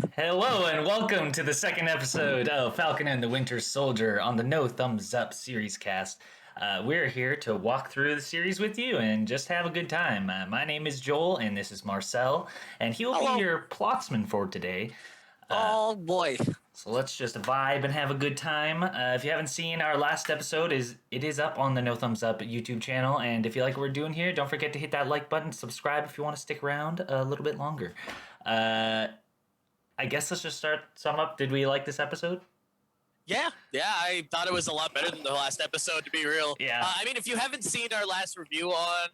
Hello and welcome to the second episode of Falcon and the Winter Soldier on the No Thumbs Up series cast. We're here to walk through the series with you and just have a good time. My name is Joel and this is Marcel, and he will be Hello. your plotsman for today. Oh boy. So let's just vibe and have a good time. If you haven't seen our last episode, it is up on the No Thumbs Up YouTube channel, and if you like what we're doing here, don't forget to hit that like button, subscribe if you want to stick around a little bit longer. I guess let's just sum up. Did we like this episode? Yeah, I thought it was a lot better than the last episode, to be real. Yeah. I mean, if you haven't seen our last review on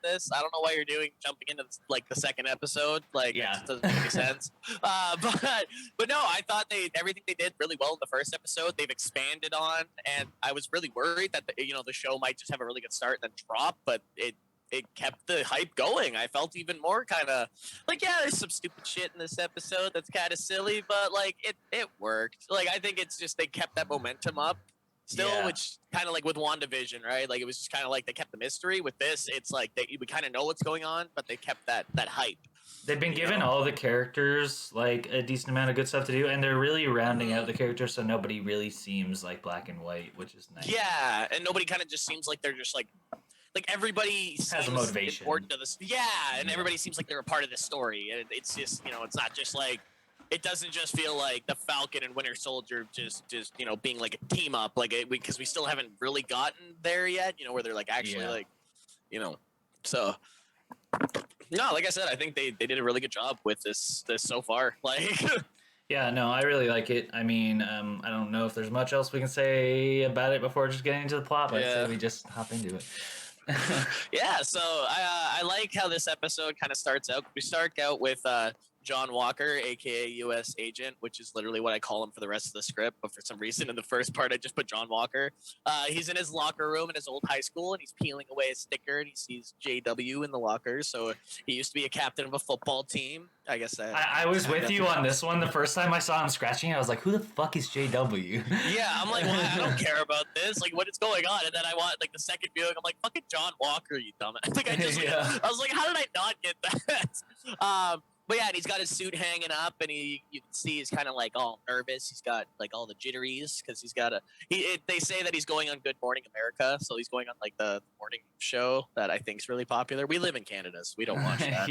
this, I don't know why you're jumping into the second episode. It just doesn't make any sense. But no, I thought everything they did really well in the first episode. They've expanded on, and I was really worried that the show might just have a really good start and then drop, but it kept the hype going. I felt even more kind of there's some stupid shit in this episode that's kind of silly, but it worked. I think it's just they kept that momentum up still, which kind of like with WandaVision, right? It was just kind of like they kept the mystery. With this, it's like we kind of know what's going on, but they kept that hype. They've been given all the characters a decent amount of good stuff to do, and they're really rounding out the characters so nobody really seems like black and white, which is nice. Yeah, and nobody kind of just seems like they're just like everybody has a motivation. Important to this, and everybody seems like they're a part of the story, and it's just it's not just it doesn't just feel like the Falcon and Winter Soldier just being like a team up because we still haven't really gotten there yet, where they're actually so. No, like I said, I think they did a really good job with this so far. Yeah, no, I really like it. I mean, I don't know if there's much else we can say about it before just getting into the plot, but I'd say we just hop into it. Yeah, so I like how this episode kind of starts out. We start out with John Walker, aka U.S. Agent, which is literally what I call him for the rest of the script. But for some reason, in the first part, I just put John Walker. He's in his locker room in his old high school, and he's peeling away a sticker, and he sees JW in the locker. So he used to be a captain of a football team. I guess I was with you on this one. The first time I saw him scratching it, I was like, "Who the fuck is JW?" Yeah, I'm like, well, I don't care about this. What is going on? And then I want the second viewing. I'm like, fucking John Walker, you dumbass. I was like, how did I not get that? But yeah, and he's got his suit hanging up, and you can see he's kind of all nervous. He's got all the jitteries because he's got they say that he's going on Good Morning America, so he's going on the morning show that I think is really popular. We live in Canada, so we don't watch that.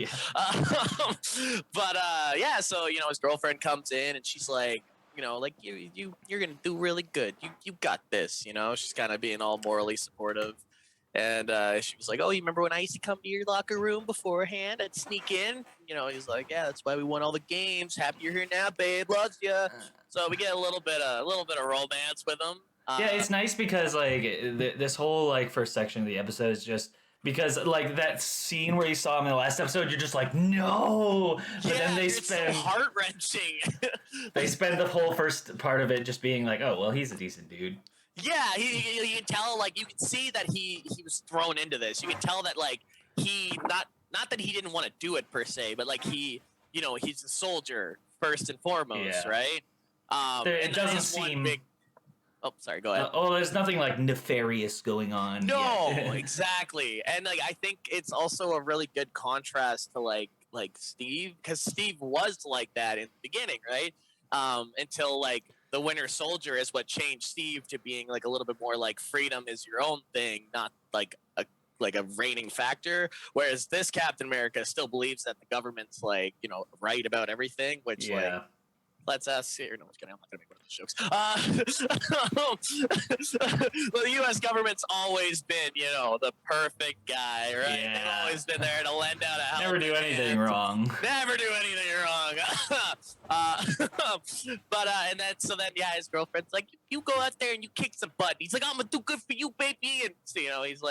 Yeah, so his girlfriend comes in, and she's like, you're gonna do really good. You got this. She's kind of being all morally supportive. And she was like, oh, you remember when I used to come to your locker room beforehand? I'd sneak in. He's like, yeah, that's why we won all the games. Happy you're here now, babe. Loves you. So we get a little bit of romance with him. Yeah, it's nice because this whole first section of the episode is just because that scene where you saw him in the last episode, you're just like, no. But then they spend so heart wrenching. They spend the whole first part of it just being like, oh, well, he's a decent dude. Yeah, you can tell, you can see that he was thrown into this. You can tell that, he, not that he didn't want to do it per se, but, he's a soldier first and foremost, right? It doesn't seem... Oh, sorry, go ahead. There's nothing, nefarious going on. No, exactly. And, I think it's also a really good contrast to, Steve, because Steve was like that in the beginning, right? Until, the Winter Soldier is what changed Steve to being a little bit more freedom is your own thing, not a reigning factor. Whereas this Captain America still believes that the government's right about everything, which let's ask here. No, I'm not gonna make one of those jokes. Well, the U.S. government's always been, the perfect guy, right? Yeah. They've always been there to lend out a help. Never do anything wrong. Never do anything wrong. And then his girlfriend's like, you go out there and you kick some butt. He's like, I'm gonna do good for you, baby. And he's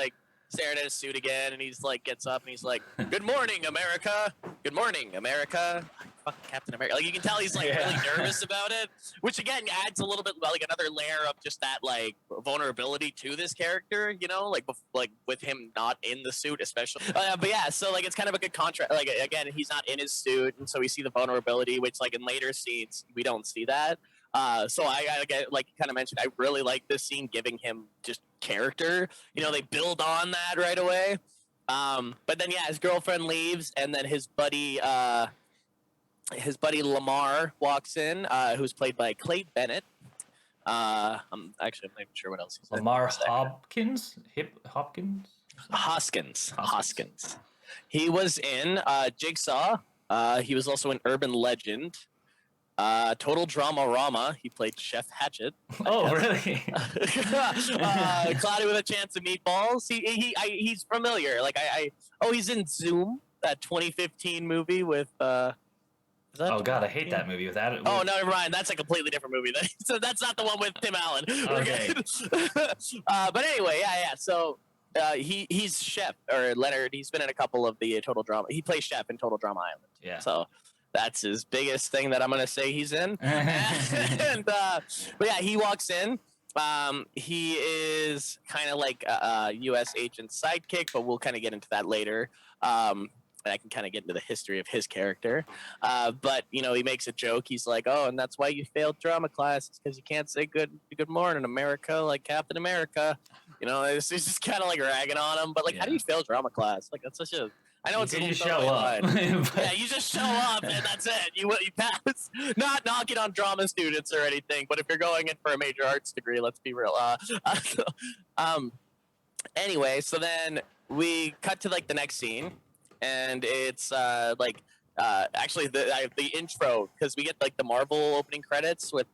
staring at his suit again, and he's gets up and he's like, good morning, America. Good morning, America. Fucking Captain America. You can tell he's really nervous about it, which again adds a little bit another layer of just that vulnerability to this character, with him not in the suit, especially. But yeah, so it's kind of a good contrast. Again, he's not in his suit, and so we see the vulnerability, which in later scenes we don't see that. So I get, like you kind of mentioned, I really like this scene giving him just character. They build on that right away. But then his girlfriend leaves, and then his buddy his buddy Lamar walks in, who's played by Clay Bennett. I'm not even sure what else he's in. Lamar Hopkins? Hopkins? Hoskins. He was in Jigsaw. He was also in Urban Legend. Total Drama Rama. He played Chef Hatchet. Oh, really? Cloudy with a Chance of Meatballs. He's familiar. He's in Zoom, that 2015 movie with. Oh God, I hate that movie with that. Oh no, never mind. That's a completely different movie. So that's not the one with Tim Allen. Okay. But anyway, yeah. So he's Chef or Leonard. He's been in a couple of the Total Drama. He plays Chef in Total Drama Island. Yeah. So that's his biggest thing that I'm gonna say he's in. But yeah, he walks in. He is kind of like a U.S. agent's sidekick, but we'll kind of get into that later. And I can kind of get into the history of his character. But, he makes a joke. He's like, oh, and that's why you failed drama class. It's because you can't say good morning, America, like Captain America. It's just kind of like ragging on him. But, how do you fail drama class? Like, that's such a... I know it's you show up. Yeah, you just show up and that's it. You pass. Not knocking on drama students or anything, but if you're going in for a major arts degree, let's be real. Anyway, so then we cut to, the next scene. And it's actually the intro, because we get the Marvel opening credits with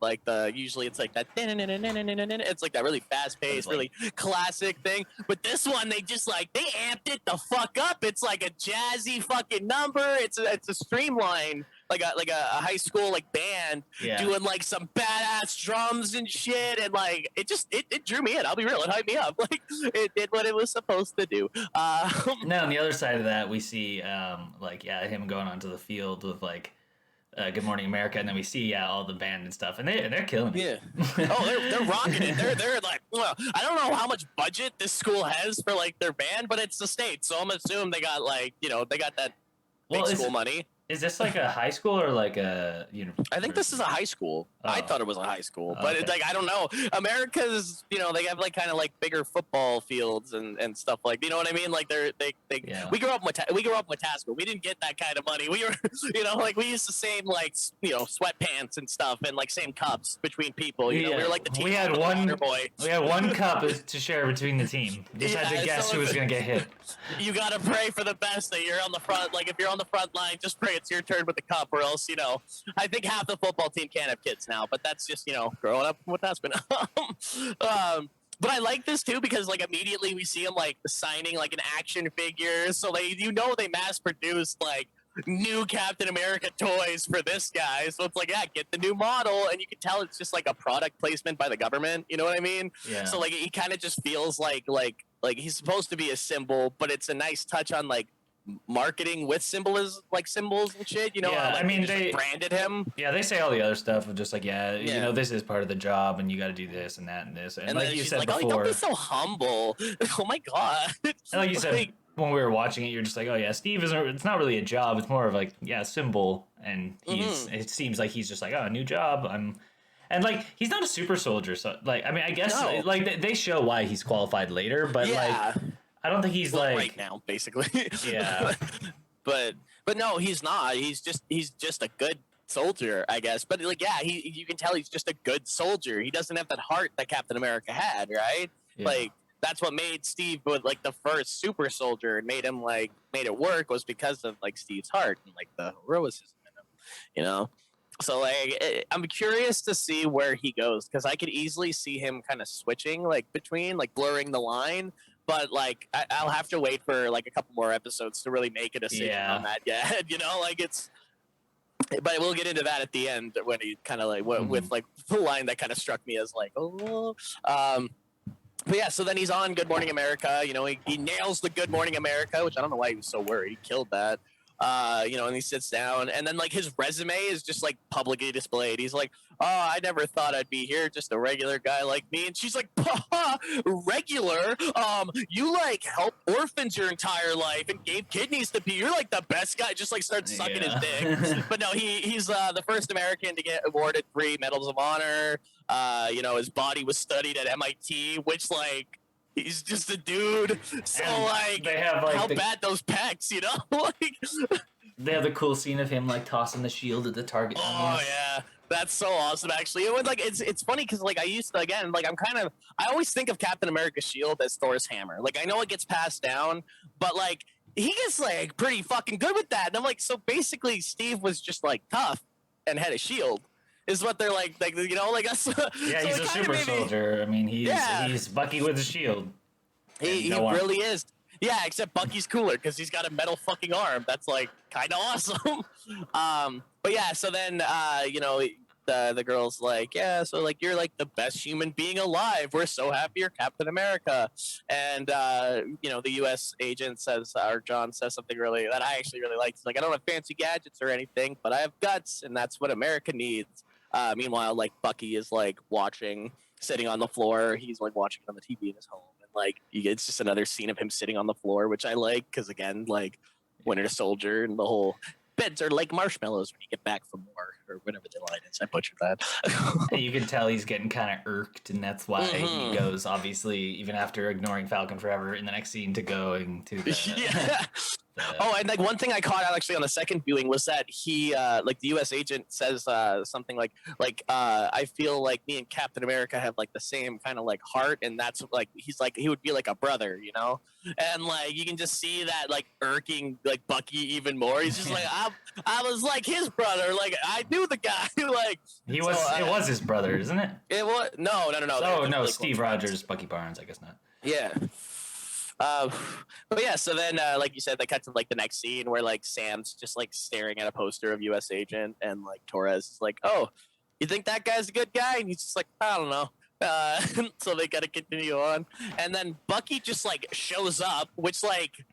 usually it's that it's that really fast paced, really classic thing. But this one they just they amped it the fuck up. It's like a jazzy fucking number. It's a streamline like a high school band doing some badass drums and shit, and it drew me in. I'll be real, it hyped me up. It did what it was supposed to do. Now on the other side of that, we see him going onto the field with Good Morning America, and then we see all the band and stuff, and they're killing it. Yeah. Oh, they're rocking it. They're well, I don't know how much budget this school has for their band, but it's the States, so I'm assuming they got they got that big school money. Is this a high school or a university? I think this is a high school. Oh. I thought it was a high school, but okay. it's I don't know. America's, they have kind of bigger football fields and stuff you know what I mean? We grew up with Tasco. We didn't get that kind of money. We were, we used the same sweatpants and stuff and same cups between people. We were the team. We had one cup to share between the team. Just had to guess who was gonna get hit. You gotta pray for the best that you're on the front. If you're on the front line, just pray it's your turn with the cup, or else I think half the football team can't have kids now, but that's just growing up with that's been but I like this too because immediately we see him signing an action figure, so they mass produced new Captain America toys for this guy, so it's get the new model, and you can tell it's just a product placement by the government, you know what I mean? Yeah. So he kind of just feels like he's supposed to be a symbol, but it's a nice touch on marketing with symbols and shit, Yeah, I mean they branded him. Yeah, they say all the other stuff of just this is part of the job, and you got to do this and that and this, and like you said before, oh, don't be so humble. Oh my god. And like you said when we were watching it, you're just oh yeah, Steve isn't. It's not really a job. It's more of a symbol, and it seems like he's just a new job. And he's not a super soldier, so I mean I guess they show why he's qualified later, but I don't think he's right now, basically. Yeah. but no, he's not. He's just a good soldier, I guess. But you can tell he's just a good soldier. He doesn't have that heart that Captain America had, right? Yeah. That's what made Steve the first super soldier and made him made it work, was because of Steve's heart and the heroism in him, So I'm curious to see where he goes, because I could easily see him kind of switching between blurring the line. But I'll have to wait for a couple more episodes to really make a decision on that yet. It's. But we'll get into that at the end when he kind of with the line that kind of struck me as oh. But yeah, so then he's on Good Morning America. He nails the Good Morning America, which I don't know why he was so worried. He killed that. And he sits down, and then his resume is just publicly displayed. He's oh, I never thought I'd be here, just a regular guy like me. And she's regular? You helped orphans your entire life and gave kidneys to people. You're the best guy. Just starts sucking his dick. But no, he's the first American to get awarded 3 medals of honor. His body was studied at MIT, which he's just a dude. So they have how bad those pecs, they have the cool scene of him like tossing the shield at the target. Oh yeah, that's so awesome. Actually, it was like it's funny because like I used to again like I always think of Captain America's shield as Thor's hammer. Like I know it gets passed down, but like he gets like pretty fucking good with that. And I'm like, so basically, Steve was just like tough and had a shield. Is what they're like you know like us. Yeah, he's a super soldier. I mean, he's Bucky with a shield. He really is. Yeah, except Bucky's cooler because he's got a metal fucking arm. That's like kind of awesome. But yeah, so then you know the girl's like, yeah, so like you're like the best human being alive. We're so happy you're Captain America. And you know the U.S. agent says, or John says something really that I actually really like. He's like, I don't have fancy gadgets or anything, but I have guts, and that's what America needs. Meanwhile, like Bucky is like watching, sitting on the floor. He's like watching on the TV in his home. Like it's just another scene of him sitting on the floor, which I like because again, like Winter Soldier and the whole beds are like marshmallows when you get back from war or whatever the line is. I butchered that. You can tell he's getting kind of irked, and that's why he goes, obviously, even after ignoring Falcon forever, in the next scene to going to the, Oh, and like one thing I caught out actually on the second viewing was that he, like the U.S. agent says something like I feel like me and Captain America have like the same kind of like heart, and that's like he's like he would be like a brother, you know, and like you can just see that like irking like Bucky even more. He's just like I was like his brother, like I knew the guy, like he was. It was his brother, isn't it? It was no. Oh no, Steve Rogers, Bucky Barnes, I guess not. Yeah. But yeah, so then, like you said, they cut to like the next scene where like Sam's just like staring at a poster of U.S. Agent, and like Torres is like, "Oh, you think that guy's a good guy?" And he's just like, "I don't know." So they got to continue on, and then Bucky just like shows up, which like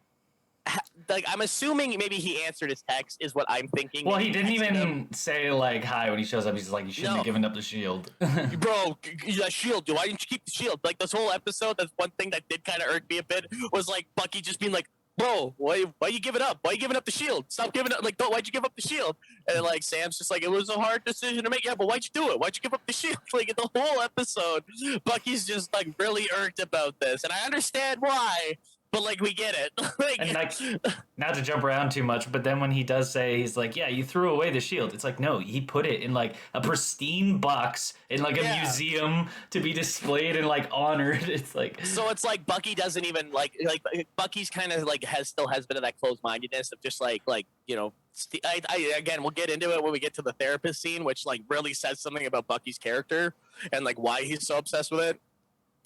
I'm assuming maybe he answered his text is what I'm thinking. Well, he didn't even say like hi when he shows up. He's just like, you shouldn't have given up the shield. Bro, that shield, why didn't you keep the shield? Like this whole episode, that's one thing that did kind of irk me a bit was like Bucky just being like, bro, why you giving up? Why you giving up the shield? Stop giving up. Like, why'd you give up the shield? And like Sam's just like, it was a hard decision to make. Yeah, but why'd you do it? Why'd you give up the shield? Like the whole episode, Bucky's just like really irked about this, and I understand why. But like we get it. Like, and like not to jump around too much, but then when he does say he's like, yeah, you threw away the shield, it's like, no, he put it in like a pristine box in like a museum to be displayed and like honored. It's like, so it's like Bucky doesn't even like Bucky's kind of like still has a bit of that closed-mindedness of just like you know, I again we'll get into it when we get to the therapist scene, which like really says something about Bucky's character and like why he's so obsessed with it.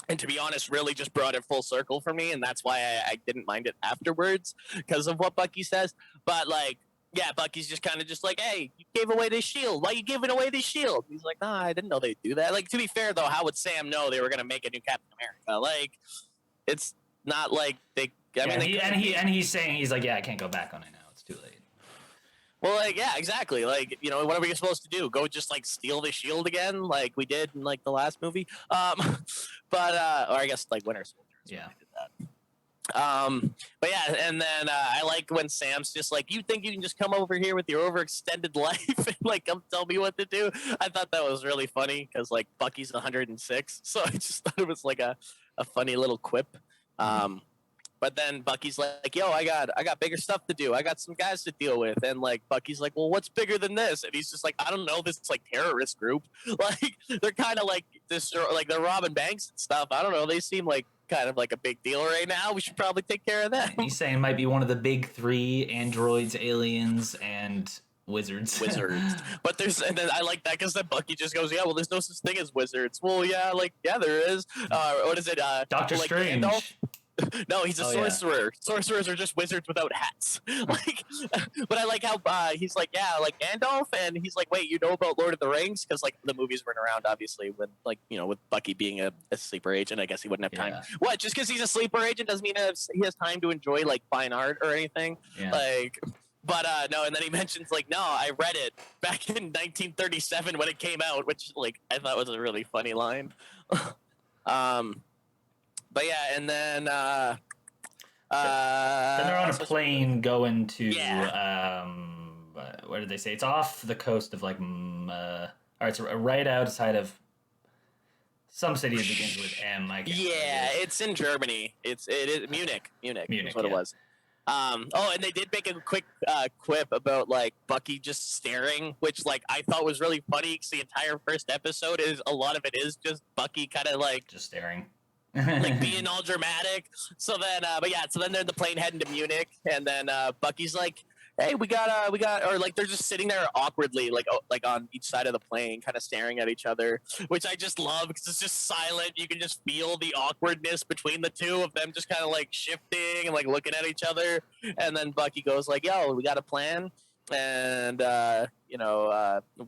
And to be honest, really just brought it full circle for me, and that's why I didn't mind it afterwards because of what Bucky says. But like, yeah, Bucky's just kind of just like, hey, you gave away this shield. Why are you giving away this shield? He's like, nah, I didn't know they'd do that. Like, to be fair though, how would Sam know they were gonna make a new Captain America? Like, it's not like they. He's saying he's like, yeah, I can't go back on it now. It's too late. Well, like, yeah, exactly. Like, you know, what are we supposed to do? Go just like steal the shield again, like we did in like the last movie? But or I guess like Winter Soldier. Yeah. Did that. But yeah, and then I like when Sam's just like, you think you can just come over here with your overextended life and like come tell me what to do? I thought that was really funny because like Bucky's 106, so I just thought it was like a funny little quip. But then Bucky's like, yo, I got bigger stuff to do. I got some guys to deal with. And like Bucky's like, well, what's bigger than this? And he's just like, I don't know, this like terrorist group. Like they're kind of like this, like they're robbing banks and stuff. I don't know. They seem like kind of like a big deal right now. We should probably take care of them. He's saying it might be one of the big three: androids, aliens, and wizards. But and then I like that because then Bucky just goes, yeah, well, there's no such thing as wizards. Well, yeah, like, yeah, there is. What is it? Doctor like Strange. Gandalf? No, he's a sorcerer. Yeah. Sorcerers are just wizards without hats. Like, but I like how he's like, yeah, like Gandalf, and he's like, wait, you know about Lord of the Rings? Because like the movies weren't around, obviously, with like with Bucky being a sleeper agent. I guess he wouldn't have time. What? Just because he's a sleeper agent doesn't mean he has time to enjoy like fine art or anything. Yeah. Like. But no, and then he mentions like, no, I read it back in 1937 when it came out, which like I thought was a really funny line. But yeah, and then then they're on a plane going to where did they say it's off the coast of like or it's right outside of some city that begins with M. I guess. Yeah, it's in Germany. It is Munich. Munich is what it was. Oh, and they did make a quick quip about like Bucky just staring, which like I thought was really funny because the entire first episode is a lot of it is just Bucky kind of like just staring, like being all dramatic. So then, but yeah, so then they're in the plane heading to Munich, and then Bucky's like, "Hey, we got," or like they're just sitting there awkwardly, like on each side of the plane, kind of staring at each other, which I just love because it's just silent. You can just feel the awkwardness between the two of them, just kind of like shifting and like looking at each other. And then Bucky goes like, "Yo, we got a plan." And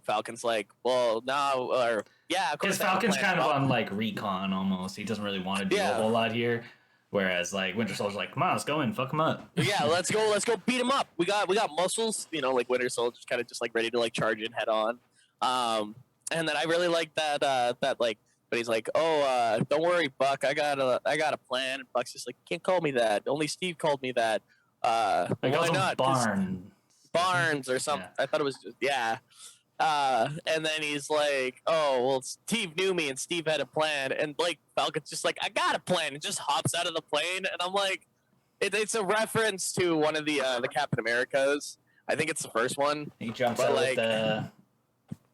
Falcon's like, "Well, no," or yeah, of course. Because Falcon's kind of on like recon almost. He doesn't really want to do a whole lot here. Whereas like Winter Soldier's like, come on, let's go in, fuck him up. Yeah, let's go beat him up. We got muscles, like Winter Soldier's kind of just like ready to like charge in head on. And then I really like that like, but he's like, "Oh, don't worry, Buck, I got a plan." And Buck's just like, "You can't call me that. Only Steve called me that." Why not? Barnes or something. Yeah. I thought it was just and then he's like, "Oh, well, Steve knew me and Steve had a plan." And Blake Falcon's just like, "I got a plan," and just hops out of the plane. And I'm like, it's a reference to one of the Captain Americas. I think it's the first one. He jumps out like,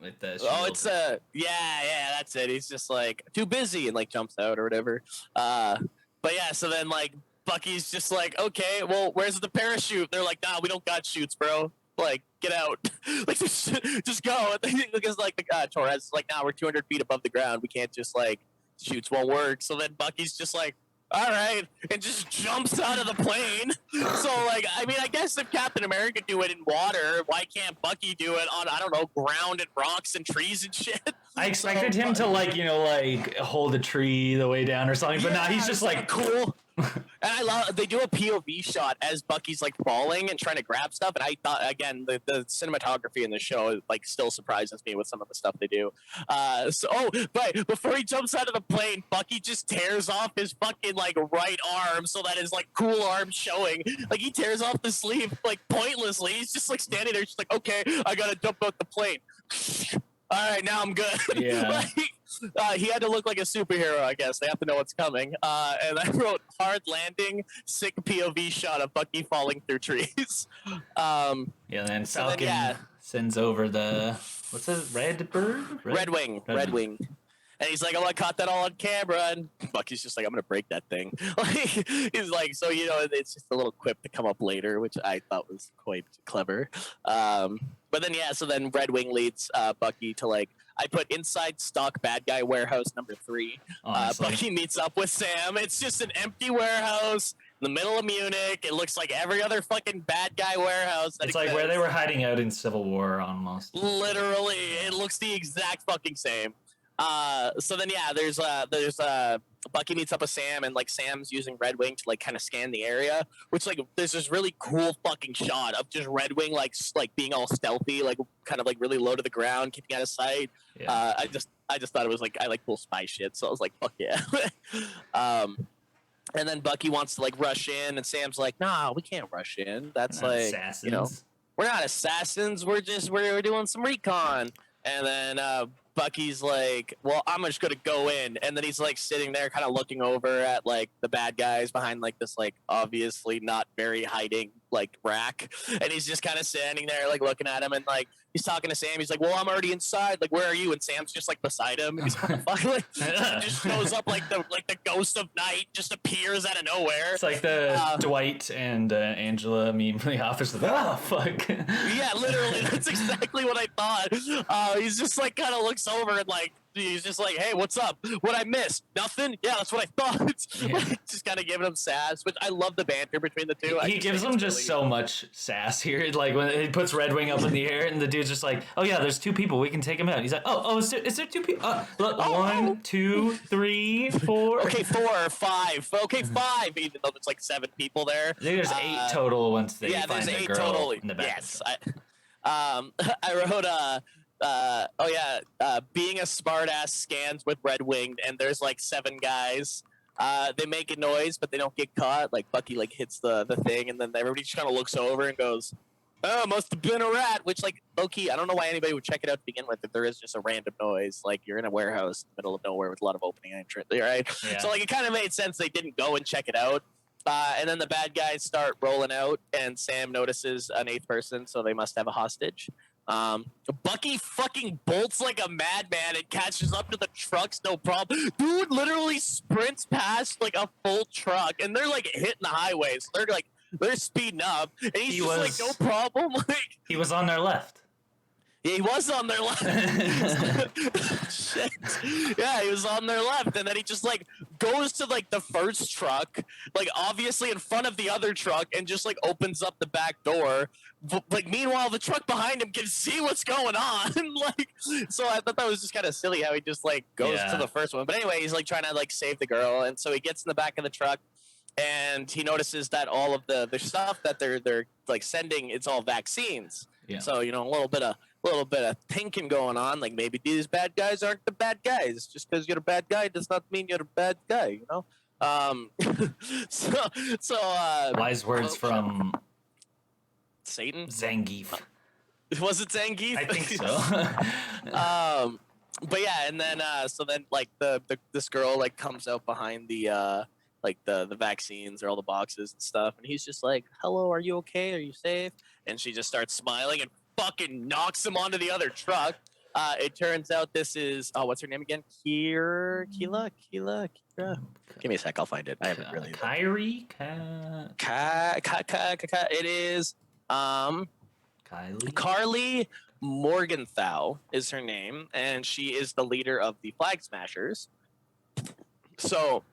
with the shield. Oh, it's yeah, that's it. He's just like too busy and like jumps out or whatever. But yeah, so then like Bucky's just like, "Okay, well, where's the parachute?" They're like, "Nah, we don't got chutes, bro. Like, get out. Like, just go." Because like Torres is like, "Nah, we're 200 feet above the ground. We can't just like shoots won't work." So then Bucky's just like, "All right," and just jumps out of the plane. So like, I mean, I guess if Captain America do it in water, why can't Bucky do it on, I don't know, ground and rocks and trees and shit? I expected him to like hold a tree the way down or something, but he's just like cool. And I love they do a POV shot as Bucky's like falling and trying to grab stuff, and I thought again the cinematography in the show like still surprises me with some of the stuff they do. But before he jumps out of the plane, Bucky just tears off his fucking like right arm so that his like cool arm showing. Like he tears off the sleeve like pointlessly. He's just like standing there, just like, "Okay, I gotta jump out the plane." All right, now I'm good. Yeah. He had to look like a superhero, I guess. They have to know what's coming. And I wrote hard landing, sick POV shot of Bucky falling through trees. Then Falcon sends over the, what's that, red bird? Red Wing. And he's like, "Oh, I caught that all on camera." And Bucky's just like, "I'm going to break that thing." He's like, so, it's just a little quip to come up later, which I thought was quite clever. But then, so then Red Wing leads Bucky to like, I put inside stock bad guy warehouse number 3. Bucky meets up with Sam. It's just an empty warehouse in the middle of Munich. It looks like every other fucking bad guy warehouse. It's like where they were hiding out in Civil War almost. Literally, it looks the exact fucking same. So then there's Bucky meets up with Sam, and like Sam's using Red Wing to like kind of scan the area, which like there's this really cool fucking shot of just Red Wing like being all stealthy, like kind of like really low to the ground, keeping out of sight. Yeah. I just thought it was like, I like cool spy shit, so I was like, fuck yeah. And then Bucky wants to like rush in, and Sam's like, "Nah, we can't rush in. That's like assassins. We're not assassins. We're doing some recon." And then Bucky's like, "Well, I'm just gonna go in," and then he's like sitting there, kind of looking over at like the bad guys behind like this like obviously not very hiding like rack, and he's just kind of standing there like looking at him, and like he's talking to Sam. He's like, "Well, I'm already inside. Like, where are you?" And Sam's just like beside him. He's like, "What the fuck?" Just shows up like the ghost of night, just appears out of nowhere. It's like the Dwight and Angela meme from The Office. Oh fuck. Yeah, literally, that's exactly what I thought. He's just like kind of looks over and like he's just like, "Hey, what's up? What I missed? Nothing? Yeah, that's what I thought." Like, just kind of giving him sass, which I love the banter between the two. He gives them just really so much sass here. Like when he puts Red Wing up in the air, and the dude's just like, "Oh yeah, there's 2 people. We can take him out." He's like, "Oh, is there 2 people? Look, 1, 2, 3, 4. Okay, 4 or 5. Okay, 5. Even though there's like 7 people there. I think there's 8 total once they find there's the 8 girl total. in the back. Yes, I wrote being a smartass scans with Red Winged, and there's like 7 guys. They make a noise, but they don't get caught. Like Bucky like hits the thing, and then everybody just kind of looks over and goes, "Oh, must have been a rat." Which like low-key, I don't know why anybody would check it out to begin with if there is just a random noise. Like you're in a warehouse in the middle of nowhere with a lot of opening entrance, right? Yeah. So like it kind of made sense they didn't go and check it out. And then the bad guys start rolling out, and Sam notices an eighth person, so they must have a hostage. Bucky fucking bolts like a madman and catches up to the trucks, no problem. Dude literally sprints past like a full truck, and they're like hitting the highway, so they're speeding up, and he's like, no problem. Like, he was on their left. Yeah, he was on their left. Shit. Yeah, he was on their left, and then he just like goes to like the first truck, like obviously in front of the other truck, and just like opens up the back door. Like meanwhile, the truck behind him can see what's going on. Like, so I thought that was just kind of silly how he just like goes to the first one. But anyway, he's like trying to like save the girl, and so he gets in the back of the truck. And he notices that all of the stuff that they're like sending, it's all vaccines. Yeah. So you know, a little bit of thinking going on. Like maybe these bad guys aren't the bad guys. Just because you're a bad guy does not mean you're a bad guy. You know. Wise words from Satan. Zangief. Was it Zangief? I think so. But yeah, and then so then like this girl like comes out behind the the vaccines or all the boxes and stuff, and he's just like, hello, are you okay, are you safe? And she just starts smiling and fucking knocks him onto the other truck. It turns out this is what's her name again? Kira. Give me a sec, I'll find it. I haven't really. Kyrie. It is Carly Morgenthau is her name, and she is the leader of the Flag Smashers. So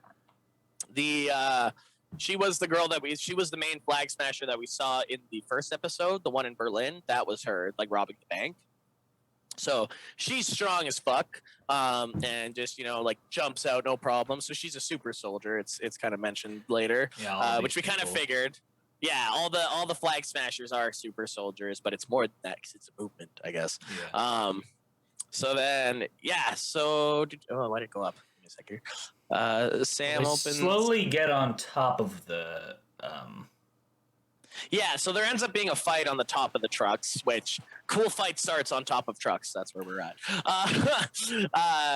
she was the girl she was the main Flag Smasher that we saw in the first episode, the one in Berlin. That was her, like robbing the bank. So she's strong as fuck, and just, you know, like jumps out no problem. So she's a super soldier. It's kind of mentioned later, which we kind of figured. Yeah, all the Flag Smashers are super soldiers, but it's more than that because it's a movement, I guess. Yeah. So then, why did it go up? Give me a second. Sam opens. Slowly get on top of the. Yeah, so there ends up being a fight on the top of the trucks, which cool fight starts on top of trucks. That's where we're at.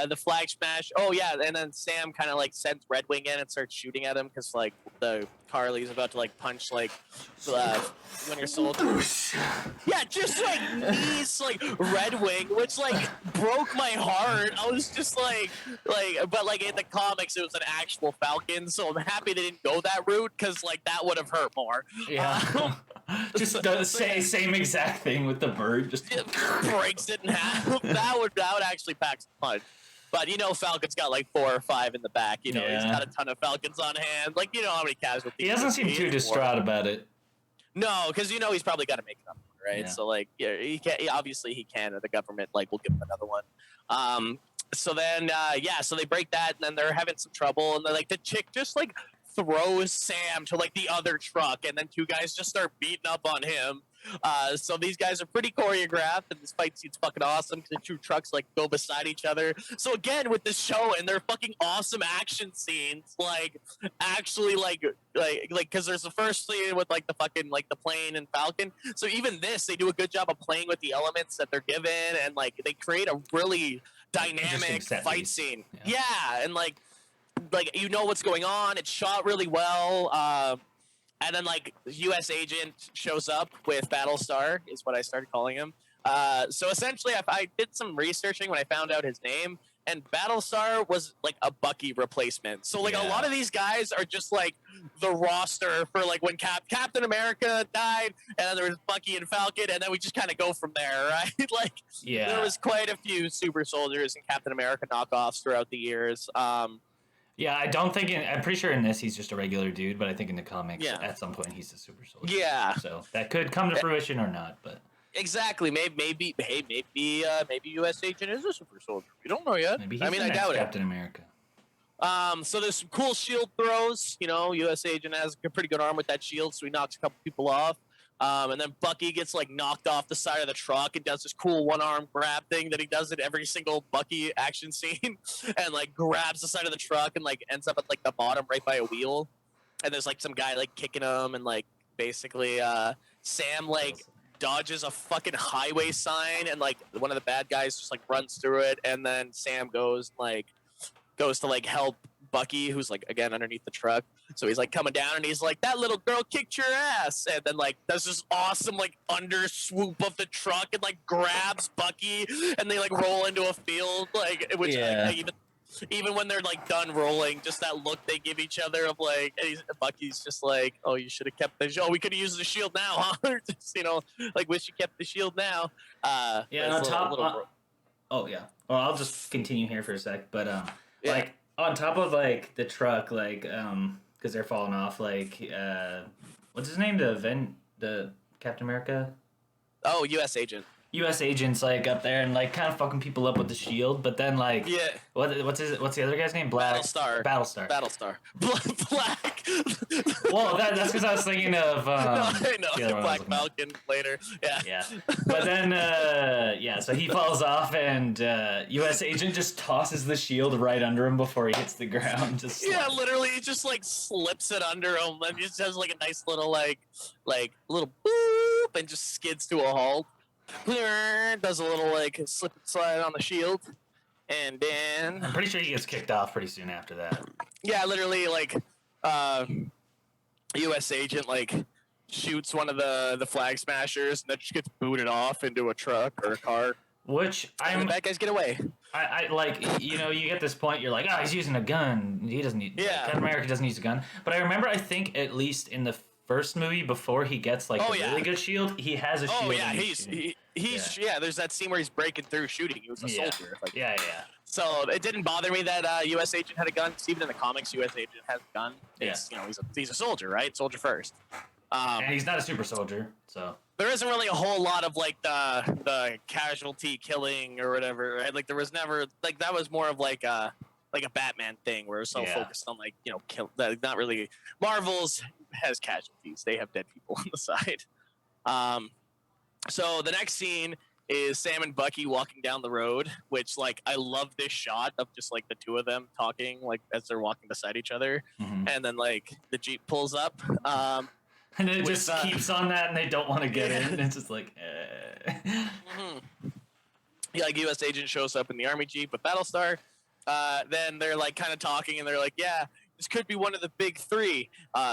The Flag Smash. Oh yeah, and then Sam kind of like sends Red Wing in and starts shooting at him because like the Carly's about to like punch like Winter Soldier. Yeah, just like knees like Red Wing, which like broke my heart. I was just but like in the comics it was an actual Falcon, so I'm happy they didn't go that route because like that would have hurt more. Yeah. Just does same exact thing with the bird. Just it breaks it in half. That would actually pack some punch. But you know, Falcon's got like 4 or 5 in the back. You know, he's got a ton of Falcons on hand. Like, you know how many casualties. He doesn't seem too distraught about it. No, because you know he's probably got to make another one, right? Yeah. So like, yeah, he can't. Obviously, he can, or the government like will give him another one. So then, so they break that, and then they're having some trouble, and they're like, the chick just like throws Sam to like the other truck, and then 2 guys just start beating up on him. So these guys are pretty choreographed, and this fight scene's fucking awesome because the 2 trucks like go beside each other. So again, with the show and their fucking awesome action scenes, like actually like because there's the first scene with like the fucking like the plane and Falcon. So even this, they do a good job of playing with the elements that they're given, and like they create a really dynamic fight scene. Yeah, and like you know what's going on. It's shot really well. And then, like, U.S. agent shows up with Battlestar, is what I started calling him. So, essentially, I did some researching when I found out his name, and Battlestar was, like, a Bucky replacement. So, like, a lot of these guys are just, like, the roster for, like, when Captain America died, and then there was Bucky and Falcon, and then we just kind of go from there, right? Like, there was quite a few super soldiers and Captain America knockoffs throughout the years. Yeah, I don't think I'm pretty sure in this he's just a regular dude, but I think in the comics at some point he's a super soldier. Yeah. So that could come to fruition or not, but exactly. Maybe U.S. Agent is a super soldier. We don't know yet. Maybe he's I doubt Captain America. So there's some cool shield throws. You know, U.S. Agent has a pretty good arm with that shield, so he knocks a couple people off. And then Bucky gets like knocked off the side of the truck and does this cool 1-arm grab thing that he does in every single Bucky action scene, and like grabs the side of the truck and like ends up at like the bottom right by a wheel. And there's like some guy like kicking him, and like basically Sam like dodges a fucking highway sign, and like one of the bad guys just like runs through it, and then Sam goes to like help Bucky, who's like again underneath the truck. So he's like coming down and he's like, that little girl kicked your ass. And then like does this awesome like under swoop of the truck and like grabs Bucky and they like roll into a field, like which even when they're like done rolling, just that look they give each other of like, Bucky's just like, oh, you should have kept the we could have used the shield now, huh? Just, like wish you kept the shield now. Yeah, on top. Oh yeah. Well, I'll just continue here for a sec, but like on top of like the truck, like because they're falling off, like what's his name? The Captain America. Oh, U.S. agent. U.S. agents like up there and like kind of fucking people up with the shield, but then like what's the other guy's name? Battlestar. Black. Well, that's because I was thinking of I know Black Falcon later. Yeah. But then so he falls off and U.S. agent just tosses the shield right under him before he hits the ground. Literally he just like slips it under him and just has like a nice little like little boop and just skids to a halt. Does a little like slip and slide on the shield, and then I'm pretty sure he gets kicked off pretty soon after that. Yeah, literally like U.S. agent like shoots one of the flag smashers and then just gets booted off into a truck or a car. Which the bad guys get away. I like, you get this point, you're like, oh, he's using a gun. He doesn't need. Captain America doesn't use a gun. But I remember, I think at least in the first movie before he gets like a really good shield, he has a shield. Oh yeah, he's there's that scene where he's breaking through shooting. He was a soldier. So it didn't bother me that U.S. agent had a gun. Even in the comics, U.S. agent has a gun. He's a soldier, right? Soldier first. And he's not a super soldier, so there isn't really a whole lot of like the casualty killing or whatever. Right? Like there was never like that was more of like a Batman thing where it's so focused on like kill. Not really. Marvel's has casualties. They have dead people on the side. So the next scene is Sam and Bucky walking down the road, which like I love this shot of just like the two of them talking like as they're walking beside each other, and then like the Jeep pulls up. And it just keeps on that, and they don't want to get in. And it's just like, Yeah, like U.S. agent shows up in the army Jeep with Battlestar. Then they're like kind of talking, and they're like, yeah, this could be one of the big three.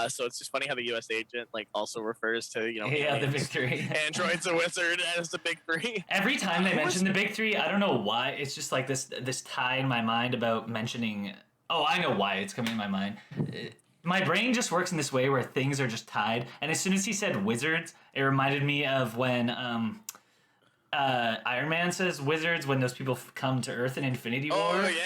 So it's just funny how the U.S. agent like also refers to the big three, androids, a wizard as the big three. Every time they mention the big three, I don't know why. It's just like this tie in my mind about mentioning. Oh, I know why it's coming in my mind. My brain just works in this way where things are just tied. And as soon as he said wizards, it reminded me of when Iron Man says wizards when those people come to Earth in Infinity War. Oh yeah.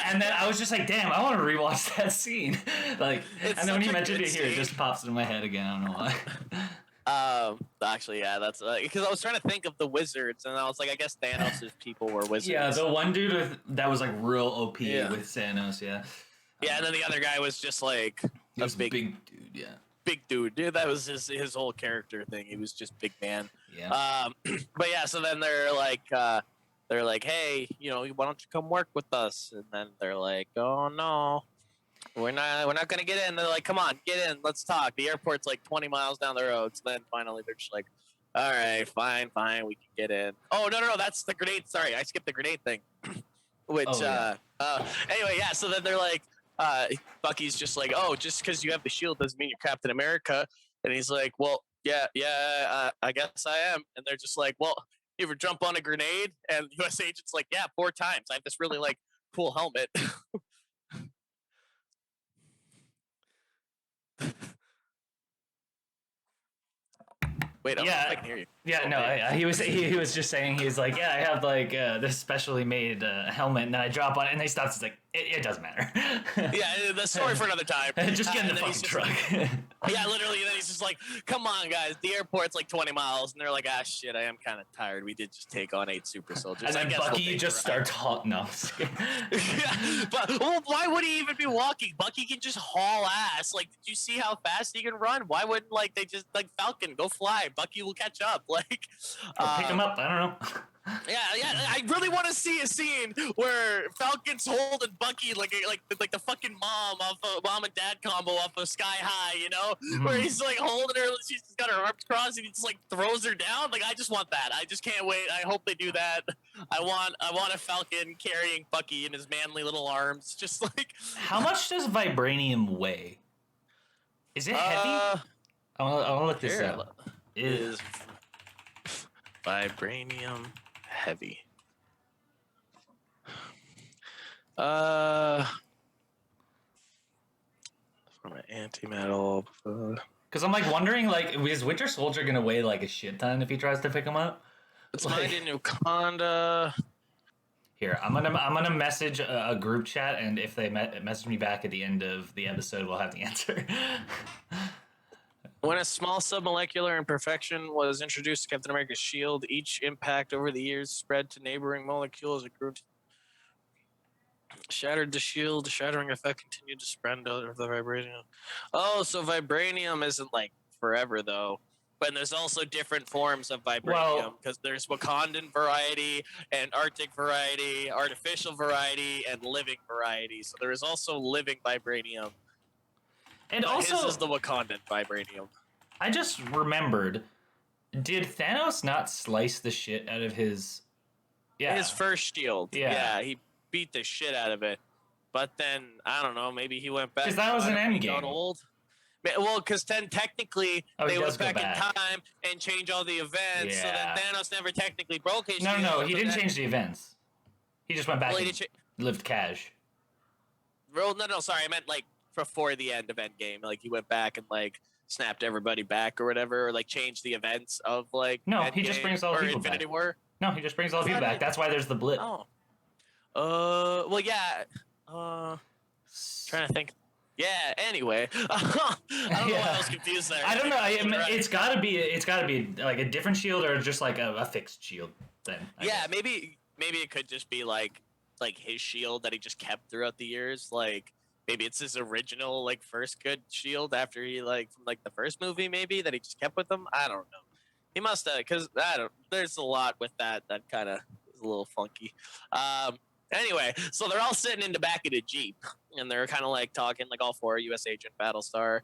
And then I was just like, damn, I want to rewatch that scene. And then when you mentioned it here, it just pops into my head again. I don't know why. Actually, yeah, that's because I was trying to think of the wizards, and I was like, I guess Thanos' people were wizards. Yeah, the one dude that was like real OP with Thanos. Yeah. Yeah, and then the other guy was just like a big dude. Yeah. Big dude. Dude, that was his whole character thing. He was just big man. Yeah. But yeah, so then they're like, hey, why don't you come work with us? And then they're like, oh no, we're not gonna get in. They're like, come on, get in, let's talk. The airport's like 20 miles down the road. So then finally they're just like, all right, fine, we can get in. Oh no, that's the grenade. Sorry, I skipped the grenade thing. Which anyway, yeah. So then they're like. Bucky's just like, oh, just because you have the shield doesn't mean you're Captain America. And he's like, well, yeah, I guess I am. And they're just like, well, you ever jump on a grenade? And U.S. agent's like, yeah, 4 times. I have this really like cool helmet. Wait, I don't know if I can hear you. Yeah, no, he was just saying, he's like, yeah, I have like this specially made helmet, and then I drop on it, and they stop. It's like, it doesn't matter. Yeah, the story for another time. Just get in the fucking truck. Yeah, literally, and then he's just like, come on, guys, the airport's like 20 miles, and they're like, ah, shit, I am kind of tired. We did just take on 8 super soldiers. And then Bucky just starts hauling. No, yeah, but why would he even be walking? Bucky can just haul ass. Like, did you see how fast he can run? Why wouldn't like they just like Falcon go fly? Bucky will catch up. Like, pick him up. I don't know. Yeah. I really want to see a scene where Falcon's holding Bucky like the fucking mom and dad combo off of Sky High, where he's like holding her, she's got her arms crossed, and he just like throws her down. Like, I just want that. I just can't wait. I hope they do that. I want a Falcon carrying Bucky in his manly little arms, just like. How much does vibranium weigh? Is it heavy? I want to look this Here up. is vibranium heavy. From an anti-metal. Because I'm like wondering, like, is Winter Soldier gonna weigh like a shit ton if he tries to pick him up? It's Like, mined in Wakanda. here, I'm gonna message a group chat, and if they message me back at the end of the episode, we'll have the answer. When a small submolecular imperfection was introduced to Captain America's shield, each impact over the years spread to neighboring molecules. It grew shattered the shield. The shattering effect continued to spread over the vibranium. Oh, so vibranium isn't like forever though. But there's also different forms of vibranium because there's Wakandan variety and Arctic variety, artificial variety, and living variety. So there is also living vibranium. And But also, his is the Wakandan vibranium. I just remembered, did Thanos not slice the shit out of his? Yeah, His first shield. Yeah. He beat the shit out of it. But then I don't know. Maybe he went back. 'Cause that was an when he Endgame. got old. Well, because then technically Oh, he they does went go back, back. in time and change all the events. So Yeah. then Thanos never technically broke his No, shield. no, he so didn't then- change the events. He just went back Well, he and did lived cash. Well, no, sorry. I meant like before the end of Endgame. Like he went back and like snapped everybody back or whatever, or like changed the events of like No, Endgame he just brings all the or people Infinity back. War. No, he just brings all the people thought back. it- That's why there's the blip. Oh. Well, yeah. Trying to think. Yeah. Anyway, I don't know why I was confused there. I don't know. Right. It's gotta be like a different shield or just like a fixed shield. Then I Yeah, guess. maybe it could just be like his shield that he just kept throughout the years. Like maybe it's his original like first good shield after he like from like the first movie maybe that he just kept with him. I don't know. He must have because I don't. There's a lot with that kind of is a little funky. Anyway, so they're all sitting in the back of the Jeep and they're kind of like talking like all four: U.S. Agent, Battlestar,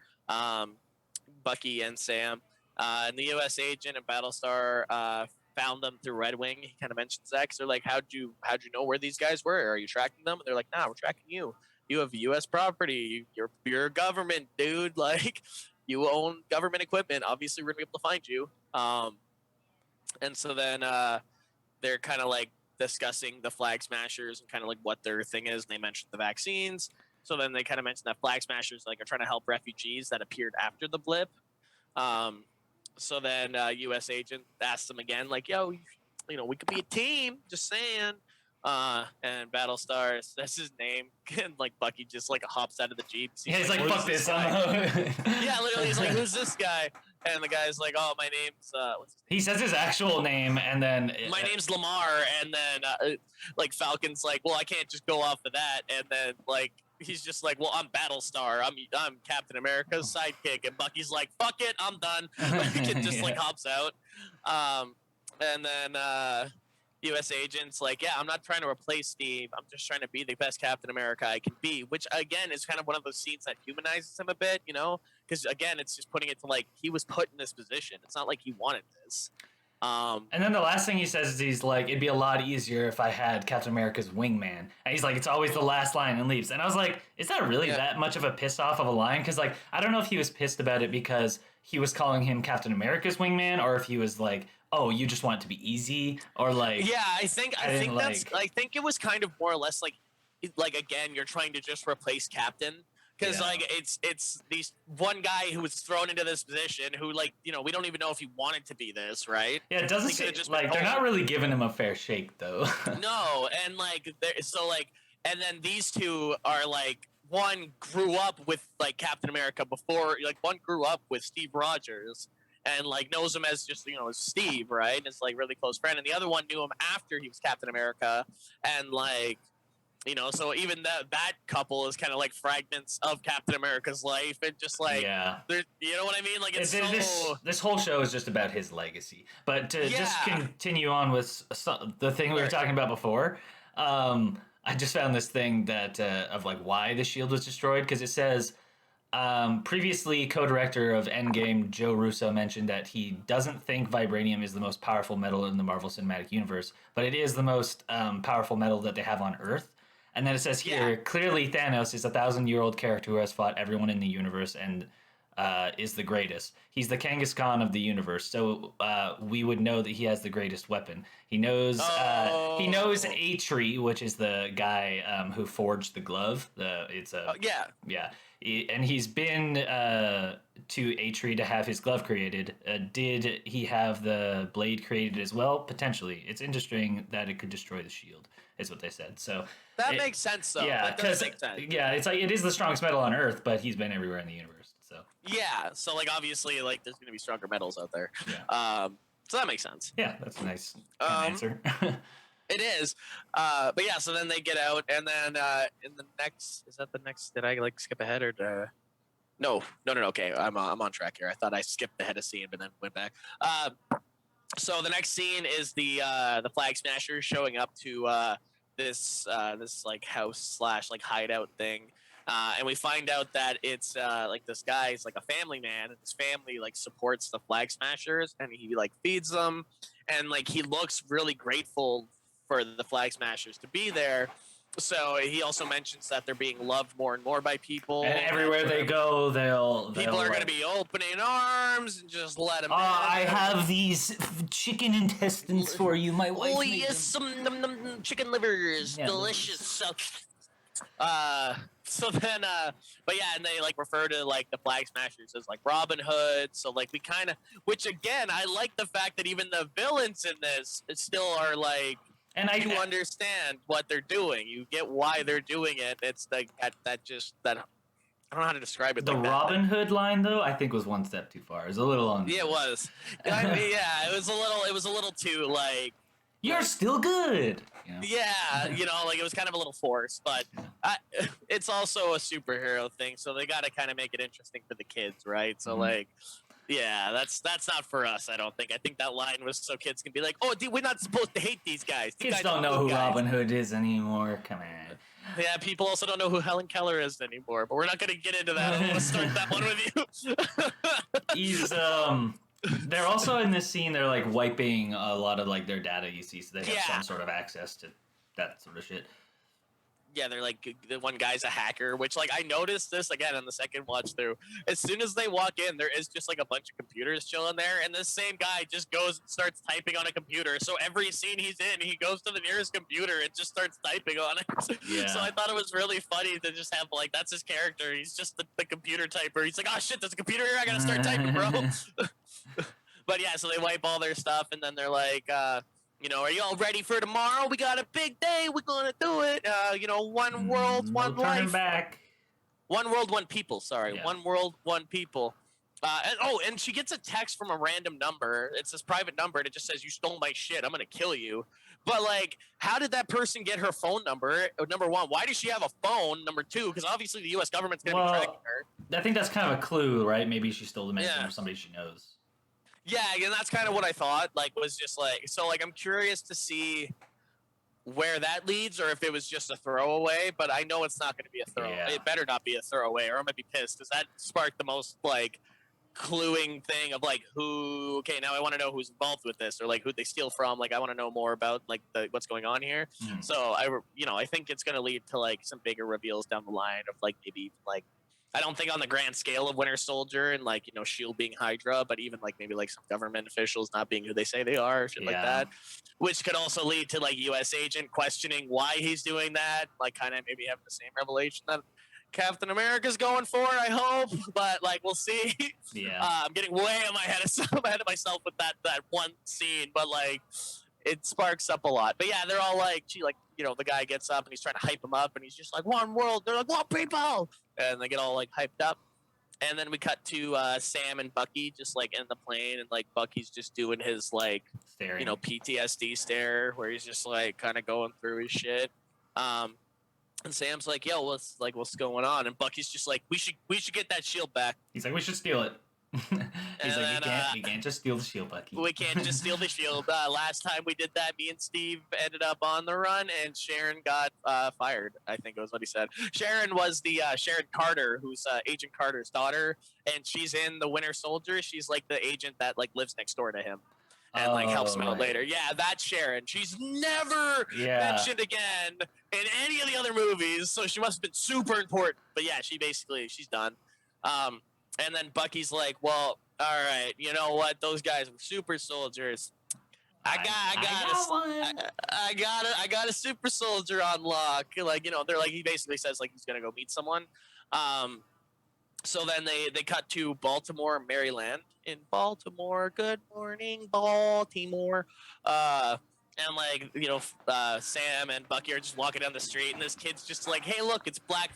Bucky, and Sam. And the U.S. Agent and Battlestar found them through Red Wing. He kind of mentions that because they're like, how'd you know where these guys were? Are you tracking them? And they're like, nah, we're tracking you. You have U.S. property. You're government, dude. Like, you own government equipment. Obviously, we're gonna be able to find you. And so then they're kind of like discussing the Flag Smashers and kind of like what their thing is. And they mentioned the vaccines. So then they kind of mentioned that Flag Smashers like are trying to help refugees that appeared after the blip. So then U.S. Agent asked them again, like, yo, you know, we could be a team, just saying. And Battlestar, that's his name. And like Bucky just like hops out of the Jeep. Yeah, he's like, "Who's fuck this. guy?" Yeah, literally, he's like, who's this guy? And the guy's like, oh, my name's, what's his He says his actual name and then name? My name's Lamar. And then like Falcon's like, well, I can't just go off of that. And then like, he's just like, well, I'm Battlestar. I'm Captain America's sidekick. And Bucky's like, fuck it, I'm done. Like, and just like hops out. And then U.S. Agent's like, yeah, I'm not trying to replace Steve. I'm just trying to be the best Captain America I can be. Which again is kind of one of those scenes that humanizes him a bit, you know? Because again, it's just putting it to like he was put in this position. It's not like he wanted this. And then the last thing he says is he's like, it'd be a lot easier if I had Captain America's wingman. And he's like, it's always the last line and leaves. And I was like, is that really that much of a piss off of a line? Because like, I don't know if he was pissed about it because he was calling him Captain America's wingman, or if he was like, oh, you just want it to be easy, or like, yeah, I think it was kind of more or less like again, you're trying to just replace Captain. Because like it's these one guy who was thrown into this position who like, you know, we don't even know if he wanted to be this, right? Yeah, it doesn't seem like they're not really giving him a fair shake though. No, and like so like, and then these two are like, one grew up with like Captain America before, like one grew up with Steve Rogers and like knows him as just, you know, as Steve, right? And it's like really close friend, and the other one knew him after he was Captain America, and like, you know, so even that couple is kind of like fragments of Captain America's life, and just like, you know what I mean? Like it's this whole show is just about his legacy. But to just continue on with the thing we were talking about before, I just found this thing that of like why the shield was destroyed, because it says previously co-director of Endgame Joe Russo mentioned that he doesn't think vibranium is the most powerful metal in the Marvel Cinematic Universe, but it is the most powerful metal that they have on Earth. And then it says here, clearly Thanos is a 1,000-year-old character who has fought everyone in the universe and is the greatest. He's the Kangaskhan of the universe, so we would know that he has the greatest weapon. He knows Oh, Atri, which is the guy who forged the glove. It's a yeah. yeah, and he's been to Atri to have his glove created. Did he have the blade created as well? Potentially. It's interesting that it could destroy the shield, is what they said. So That it, makes sense, though. yeah, That does because make sense. yeah, it's like it is the strongest metal on Earth, but he's been everywhere in the universe. So Yeah. So like obviously like there's gonna be stronger metals out there. yeah, So that makes sense. yeah, that's a nice kind of Um, answer. it is. But yeah. So then they get out, and then in the next, is that the next? Did I like skip ahead or? No, no, no, no. Okay, I'm on track here. I thought I skipped ahead a scene, but then went back. So the next scene is the flag smashers showing up to this like house slash like hideout thing, and we find out that it's like this guy's like a family man, and his family like supports the flag smashers, and he like feeds them, and like he looks really grateful for the flag smashers to be there. So he also mentions that they're being loved more and more by people. And everywhere they go, People are like, going to be opening arms and just let them in. I have these chicken intestines for you. My wife Oh, made yes, them. some chicken livers. Yeah, Delicious. So then, but yeah, and they like refer to like the flag smashers as like Robin Hood. So like we kind of, which again, I like the fact that even the villains in this still are like, and you understand what they're doing. You get why they're doing it. It's like that just that I don't know how to describe it. the like Robin Hood line though, I think was one step too far. It was a little on. Yeah, it was. Yeah, it was a little. It was a little too like. You're still good. You know? Yeah, like it was kind of a little forced, but it's also a superhero thing, so they got to kind of make it interesting for the kids, right? So like, yeah, that's not for us. I don't think. I think that line was so kids can be like, oh, dude, we're not supposed to hate these guys. These Kids guys don't are know good who guys. Robin Hood is anymore. Come on. Yeah, people also don't know who Helen Keller is anymore, but we're not going to get into that. I'm going to start that one with you. He's They're also in this scene. They're like wiping a lot of like their data. You see, so they have some sort of access to that sort of shit. Yeah, they're like the one guy's a hacker, which like I noticed this again on the second watch through. As soon as they walk in, there is just like a bunch of computers chilling there, and this same guy just goes and starts typing on a computer. So every scene he's in, he goes to the nearest computer and just starts typing on it. Yeah. So I thought it was really funny to just have like that's his character. He's just the computer typer. He's like, oh shit, there's a computer here. I gotta start typing, bro. But yeah, so they wipe all their stuff, and then they're like. Are you all ready for tomorrow? We got a big day. We're gonna do it. One world, one life. Back. One world, one people. Sorry, Yeah. one world, one people. And she gets a text from a random number. It's this private number, and it just says, "You stole my shit. I'm gonna kill you." But like, how did that person get her phone number? Number one, why does she have a phone? Number two, because obviously the U.S. government's gonna be tracking her. I think that's kind of a clue, right? Maybe she stole the message Yeah. from somebody she knows. Yeah, and that's kind of what I thought. Like, was just like so. Like, I'm curious to see where that leads, or if it was just a throwaway. But I know it's not going to be a throwaway. Yeah. It better not be a throwaway, or I'm gonna be pissed because that sparked the most like cluing thing of like who. Okay, now I want to know who's involved with this, or like who they steal from. Like, I want to know more about like what's going on here. So I think it's going to lead to like some bigger reveals down the line of like maybe like. I don't think on the grand scale of Winter Soldier and like Shield being Hydra, but even like maybe like some government officials not being who they say they are, shit like that, which could also lead to like U.S. agent questioning why he's doing that, like kind of maybe having the same revelation that Captain America's going for. I hope, but like we'll see. Yeah, I'm getting way ahead of myself with that one scene, but like it sparks up a lot. But yeah, they're all like, the guy gets up and he's trying to hype him up, and he's just like, one world. They're like, one people. And they get all like hyped up. And then we cut to Sam and Bucky just like in the plane, and like Bucky's just doing his like, staring. PTSD stare where he's just like kind of going through his shit. And Sam's like, yo, what's going on? And Bucky's just like, we should get that shield back. He's like, we should steal it. He's like, you can't just steal the shield, Bucky. We can't just steal the shield. Last time we did that, me and Steve ended up on the run, and Sharon got fired. I think it was what he said. Sharon was the Sharon Carter, who's Agent Carter's daughter, and she's in the Winter Soldier. She's like the agent that like lives next door to him and like helps him out later. Yeah, that's Sharon. She's never mentioned again in any of the other movies, so she must have been super important. But yeah, she's done. And then Bucky's like, well, all right, you know what? Those guys were super soldiers. I got a super soldier on lock. Like, they're like, he basically says like he's gonna go meet someone. Um, so then they cut to Baltimore, Maryland. In Baltimore, good morning, Baltimore. And like Sam and Bucky are just walking down the street, and this kid's just like, "Hey, look, it's Black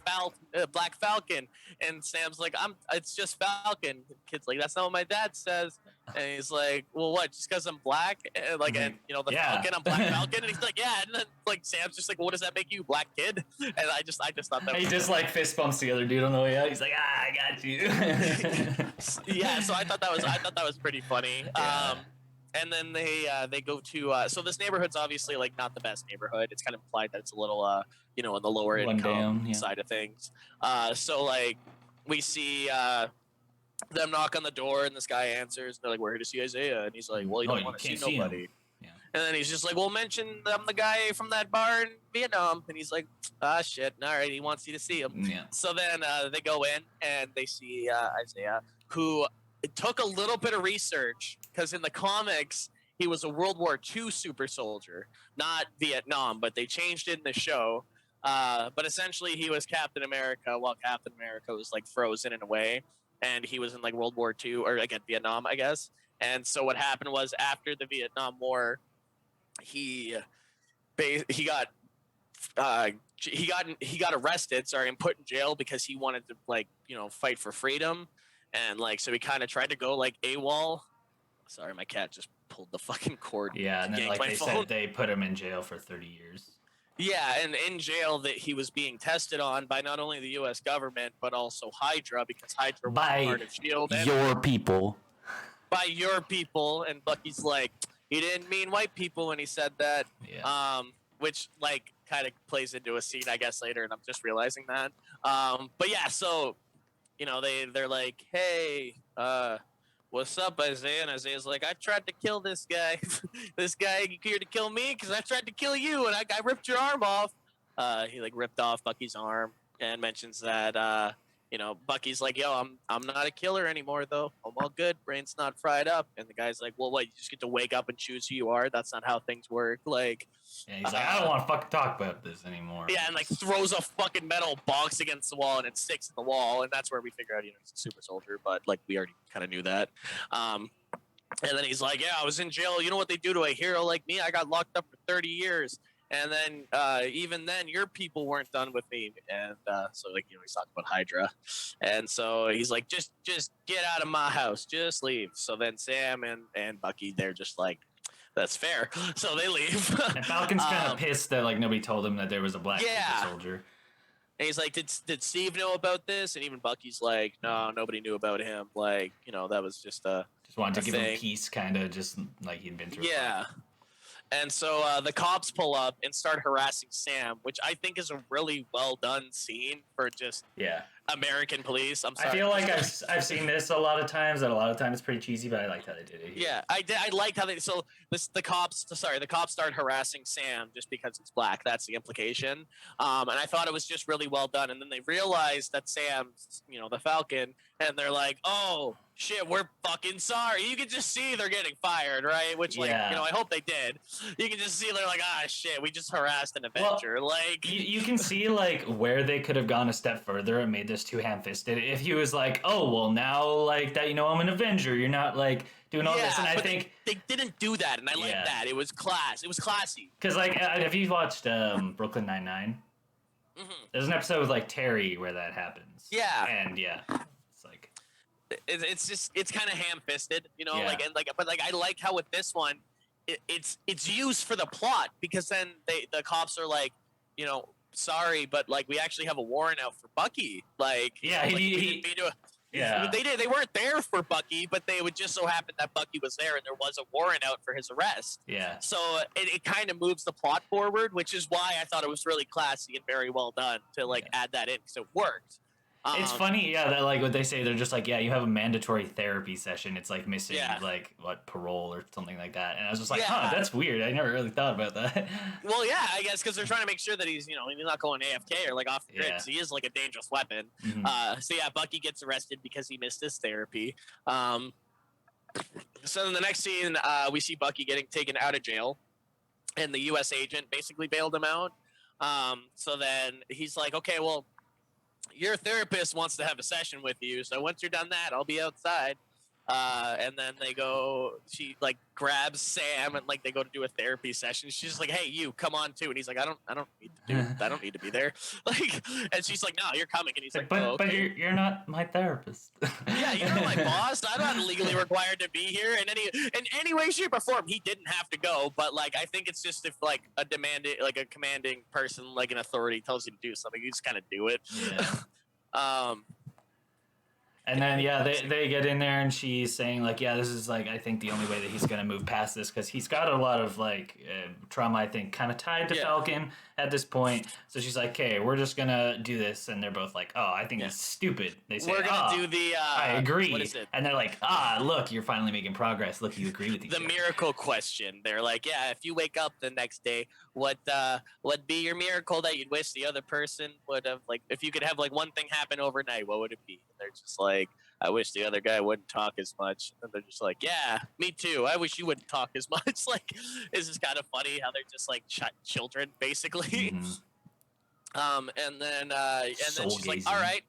Falcon." And Sam's like, It's just Falcon." The kid's like, "That's not what my dad says." And he's like, "Well, what? Just because I'm black?" And like, and the Falcon, I'm Black Falcon. And he's like, "Yeah." And then like Sam's just like, well, "What does that make you, black kid?" And I just thought that he just like fist bumps the other dude on the way out. He's like, I got you. Yeah, so I thought that was pretty funny. Yeah. And then they go to so this neighborhood's obviously like not the best neighborhood. It's kind of implied that it's a little in the lower income side of things. So like we see them knock on the door, and this guy answers. And they're like, "We're here to see Isaiah," and he's like, "Well, you don't want to see nobody." Yeah. And then he's just like, "Well, mention I'm the guy from that bar in Vietnam," and he's like, "Ah, shit. All right, he wants you to see him." Yeah. So then they go in and they see Isaiah, who took a little bit of research because in the comics he was a World War II super soldier, not Vietnam, but they changed it in the show. But essentially, he was Captain America while Captain America was like frozen in a way, and he was in like World War II or again Vietnam, I guess. And so what happened was after the Vietnam War, he got he got arrested, and put in jail because he wanted to fight for freedom, and like so he kind of tried to go like AWOL. Sorry, my cat just pulled the fucking cord. Yeah, and then like they said they put him in jail for 30 years. Yeah, and in jail that he was being tested on by not only the U.S. government but also Hydra, because Hydra was part of Shield. Your people. By your people, and Bucky's like, he didn't mean white people when he said that. Yeah. Which like kind of plays into a scene, I guess, later, and I'm just realizing that. But yeah, so they're like, "Hey, what's up, Isaiah?" And Isaiah's like, "I tried to kill this guy. This guy here to kill me because I tried to kill you, and I ripped your arm off." He like ripped off Bucky's arm and mentions that Bucky's like, "Yo, I'm not a killer anymore though. I'm all good. Brain's not fried up." And the guy's like, "Well, what? You just get to wake up and choose who you are? That's not how things work." Like, yeah, he's like, "I don't want to fucking talk about this anymore." Yeah, and like throws a fucking metal box against the wall, and it sticks to the wall, and that's where we figure out he's a super soldier. But like we already kind of knew that. And then he's like, "Yeah, I was in jail. You know what they do to a hero like me? I got locked up for 30 years." And then even then, your people weren't done with me. And so like he's talking about Hydra, and so he's like, just get out of my house, just leave. So then Sam and Bucky, they're just like, that's fair. So they leave. And Falcon's kind of pissed that like nobody told him that there was a black super soldier. And he's like, did Steve know about this? And even Bucky's like, no, nobody knew about him. Like, that was just wanted to give him peace, kind of, just like he'd been through. Yeah. And so the cops pull up and start harassing Sam, which I think is a really well done scene for just American police. I'm sorry. I feel like I've seen this a lot of times, and a lot of times it's pretty cheesy, but I liked how they did it here. Yeah, I liked how they. So the cops start harassing Sam just because it's black. That's the implication. And I thought it was just really well done. And then they realized that Sam's, the Falcon, and they're like, "Oh shit, we're fucking sorry." You can just see they're getting fired, right? Which I hope they did. You can just see they're like, "Ah, shit, we just harassed an Avenger." Well, like you can see like where they could have gone a step further and made this too ham-fisted. If he was like, "Oh, well, now like that, I'm an Avenger. You're not like doing all this," and I think they didn't do that, and I like that. It was class. It was classy. Because like, have you watched Brooklyn Nine-Nine? Mm-hmm. There's an episode with like Terry where that happens. Yeah, and it's like it's kind of ham-fisted, but I like how with this one, it's used for the plot, because then the cops are like, sorry, but like we actually have a warrant out for Bucky. Like, they weren't there for Bucky, but they would just so happen that Bucky was there, and there was a warrant out for his arrest. Yeah. So it kind of moves the plot forward, which is why I thought it was really classy and very well done to add that in, because it worked. It's funny, yeah, that like what they say, they're just like, yeah, you have a mandatory therapy session. It's like missing Yeah, like what parole or something like that. And I was just like, huh, yeah. that's weird. I never really thought about that. Well, yeah, I guess because they're trying to make sure that he's he's not going AFK or like off the grid Yeah. because he is like a dangerous weapon. Hmm. So yeah, Bucky gets arrested because he missed his therapy. Um, so in the next scene, we see Bucky getting taken out of jail, and the U.S. agent basically bailed him out. So then he's like, okay, well, your therapist wants to have a session with you. So once you're done that, I'll be outside. And then they go. She like grabs Sam and like they go to do a therapy session. She's just like, "Hey, you come on too." And he's like, I don't need to do. I don't need to be there." Like, and she's like, "No, you're coming." And he's like, "Oh, But okay." you're not my therapist. Yeah, you're my boss. I'm not legally required to be here in any way, shape, or form. He didn't have to go, but like I think it's just if like a commanding person, like an authority, tells you to do something, you just kind of do it. Yeah. um, And then yeah, they get in there and she's saying like, yeah, this is like I think the only way that he's gonna move past this because he's got a lot of like trauma I think kind of tied to Yeah. Falcon at this point. So she's like, okay, we're just gonna do this, and they're both like, oh, I think he's stupid. They say, we're gonna do the. I agree. What is it? And they're like, look, you're finally making progress. Look, you agree with each The other. miracle question. They're like, yeah, if you wake up the next day, what would be your miracle that you'd wish the other person would have like if you could have like one thing happen overnight, what would it be? And they're just like, I wish the other guy wouldn't talk as much. And they're just like, yeah, me too. I wish you wouldn't talk as much. Like, this is kind of funny how they're just like children, basically. Mhm. And then Soul she's like, gazing. all right.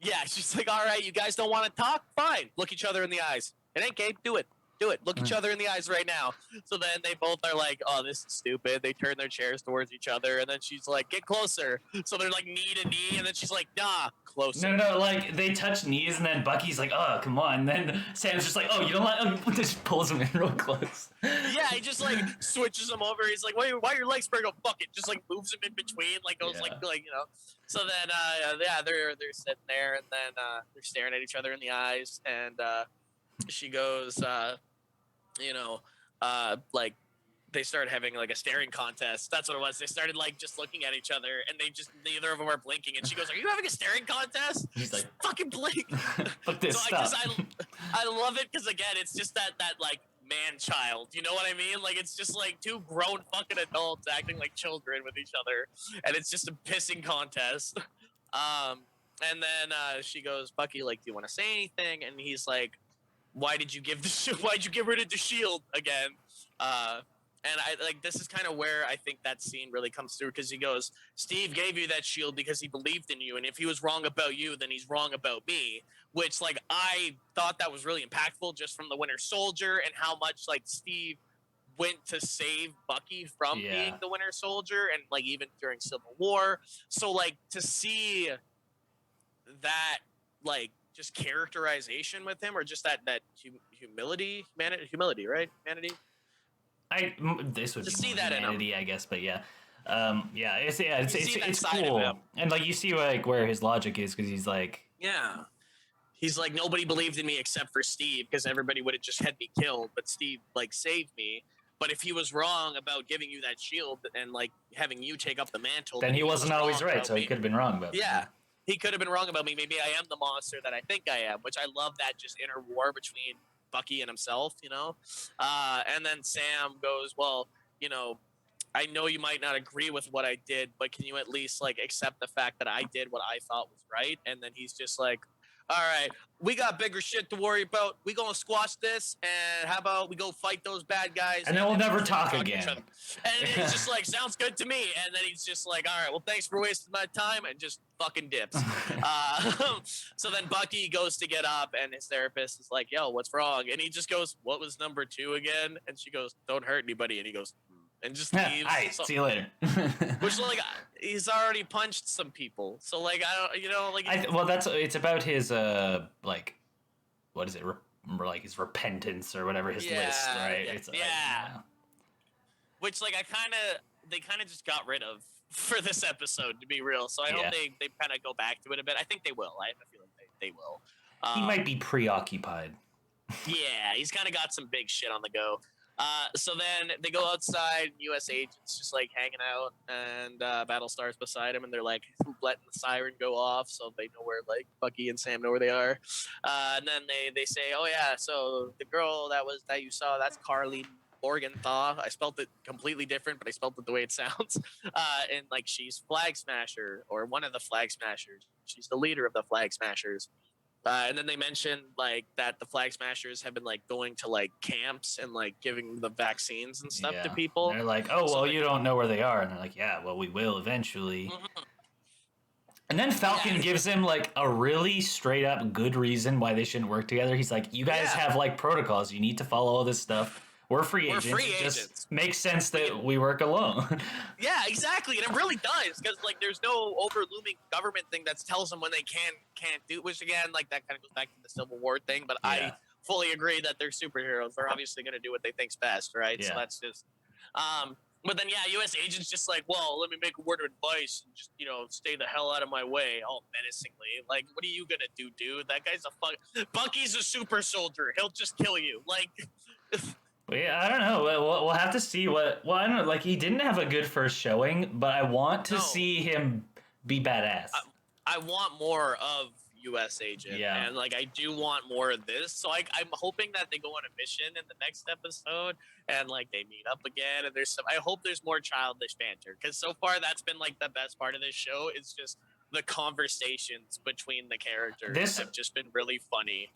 Yeah, she's like, all right, you guys don't want to talk? Fine. Look each other in the eyes. It ain't gay. Do it. Do it. Look each other in the eyes right now. So then they both are like, oh, this is stupid. They turn their chairs towards each other. And then she's like, get closer. So they're like knee to knee. And then she's like, nah, closer. No, like they touch knees, and then Bucky's like, "Oh, come on!" And then Sam's just like, "Oh, you don't like?" Just pulls him in real close. Yeah, he just like switches him over. He's like, why are your legs spread? Go fuck it. Just like moves him in between, like goes like So then yeah, they're sitting there, and then they're staring at each other in the eyes, and she goes, like they started having like a staring contest. That's what it was. They started like just looking at each other, and they just neither of them are blinking. And she goes, "Are you having a staring contest?" He's like, "Fucking blink." "Fuck this stuff." I love it because again, it's just that like man child. You know what I mean? Like it's just like two grown fucking adults acting like children with each other, and it's just a pissing contest. And then she goes, "Bucky, like, do you want to say anything?" And he's like, why'd you get rid of the shield again? And I like this is kind of where I think that scene really comes through because he goes, Steve gave you that shield because he believed in you, and if he was wrong about you, then he's wrong about me. Which like I thought that was really impactful just from the Winter Soldier and how much like Steve went to save Bucky from being the Winter Soldier, and like even during Civil War. So like to see that like just characterization with him, or just that humility, right? Humanity. This would To be see more that in humanity, I guess, but yeah. It's side of cool, him. and like you see like where his logic is because he's like, Yeah. He's like, nobody believed in me except for Steve because everybody would have just had me killed, but Steve like saved me. But if he was wrong about giving you that shield and like having you take up the mantle, then he wasn't always wrong right, about so he me. could have been wrong about Yeah. He could have been wrong about me. Maybe I am the monster that I think I am, which I love that just inner war between Bucky and himself, you know? And then Sam goes, well, you know, I know you might not agree with what I did, but can you at least like accept the fact that I did what I thought was right? And then he's just like, all right, we got bigger shit to worry about. We gonna squash this, and how about we go fight those bad guys? And then we'll never talk again. And he's just like, sounds good to me. And then he's just like, all right, well, thanks for wasting my time, and just fucking dips. So then Bucky goes to get up, and his therapist is like, yo, what's wrong? And he just goes, what was number 2 again? And she goes, don't hurt anybody. And he goes, and just leaves. All right, see you later. Which like he's already punched some people, so like I don't, you know, like it's about his like, what is it? Like his repentance or whatever his list, right? Which like they kind of just got rid of for this episode, to be real. So I hope they kind of go back to it a bit. I think they will. I have a feeling they will. He might be preoccupied. Yeah, he's kind of got some big shit on the go. So then they go outside, U.S. agents just like hanging out, and Battlestar's beside him, and they're like letting the siren go off, so they know where like Bucky and Sam know where they are. And then they say, "Oh yeah, so the girl that you saw, that's Carly Morgenthau. I spelled it completely different, but I spelled it the way it sounds. And like she's Flag Smasher or one of the Flag Smashers. She's the leader of the Flag Smashers." And then they mentioned like that the Flag Smashers have been like going to like camps and like giving the vaccines and stuff to Yeah. people. They're like, oh, So well, you don't know where they are. And they're like, yeah, well, we will eventually. Mhm. And then Falcon Yeah. gives him like a really straight up good reason why they shouldn't work together. He's like, you guys Yeah. have like protocols. You need to follow all this stuff. We're free We're agents. free It agents. just makes sense that we work alone. Yeah, exactly, and it really does because like there's no overlooming government thing that tells them when they can't do. Which again, like that kind of goes back to the Civil War thing. But Yeah. I fully agree that they're superheroes. They're obviously going to do what they think's best, right? Yeah. So that's just. But then yeah, U.S. agents just like, well, let me make a word of advice and just stay the hell out of my way, all menacingly. Like, what are you gonna do, dude? That guy's a fuck. Bucky's a super soldier. He'll just kill you. Like. But yeah, I don't know. We'll have to see what. Well, I don't know. Like, he didn't have a good first showing, but I want to No. see him be badass. I want more of U.S. Agent, Yeah. and like I do want more of this. So I'm hoping that they go on a mission in the next episode, and like they meet up again. And there's some. I hope there's more childish banter because so far that's been like the best part of this show. It's just the conversations between the characters have just been really funny.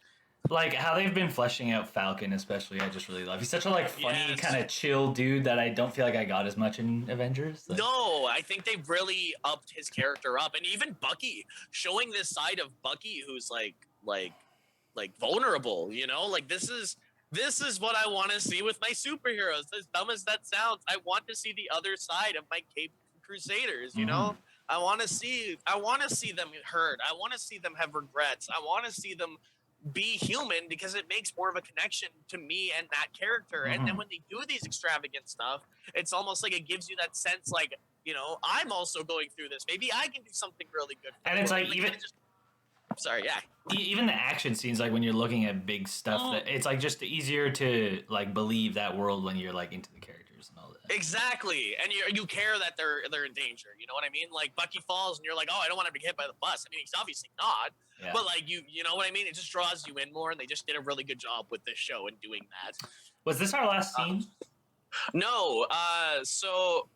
Like how they've been fleshing out Falcon, especially, I just really love. He's such a like funny, Yes. kind of chill dude that I don't feel like I got as much in Avengers. Like, No, I think they really upped his character up, and even Bucky showing this side of Bucky who's like vulnerable. Like this is what I want to see with my superheroes. As dumb as that sounds, I want to see the other side of my Cape Crusaders. I want to see them hurt. I want to see them have regrets. I want to see them be human because it makes more of a connection to me and that character. And then when they do these extravagant stuff, it's almost like it gives you that sense like, I'm also going through this. Maybe I can do something really good. And it's like even sorry, yeah. Even the action scenes, like when you're looking at big stuff, that it's like just easier to like believe that world when you're like into the characters and all that. Exactly, and you care that they're in danger. You know what I mean? Like Bucky falls, and you're like, oh, I don't want him to get hit by the bus. I mean, he's obviously not, but like you know what I mean? It just draws you in more, and they just did a really good job with this show in doing that. Was this our last scene? No. So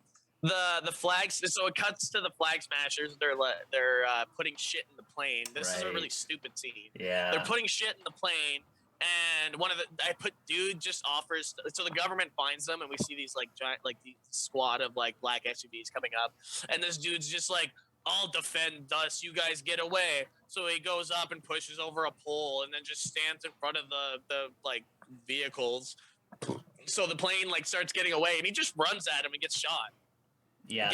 the flags. So it cuts to the Flag Smashers. They're putting shit in the plane. This is a really stupid scene. Yeah. They're putting shit in the plane. And dude just offers, so the government finds them, and we see these like giant, like the squad of like black SUVs coming up, and this dude's just like, I'll defend us, you guys get away. So he goes up and pushes over a pole, and then just stands in front of the like vehicles. So the plane like starts getting away, and he just runs at him and gets shot. Yeah,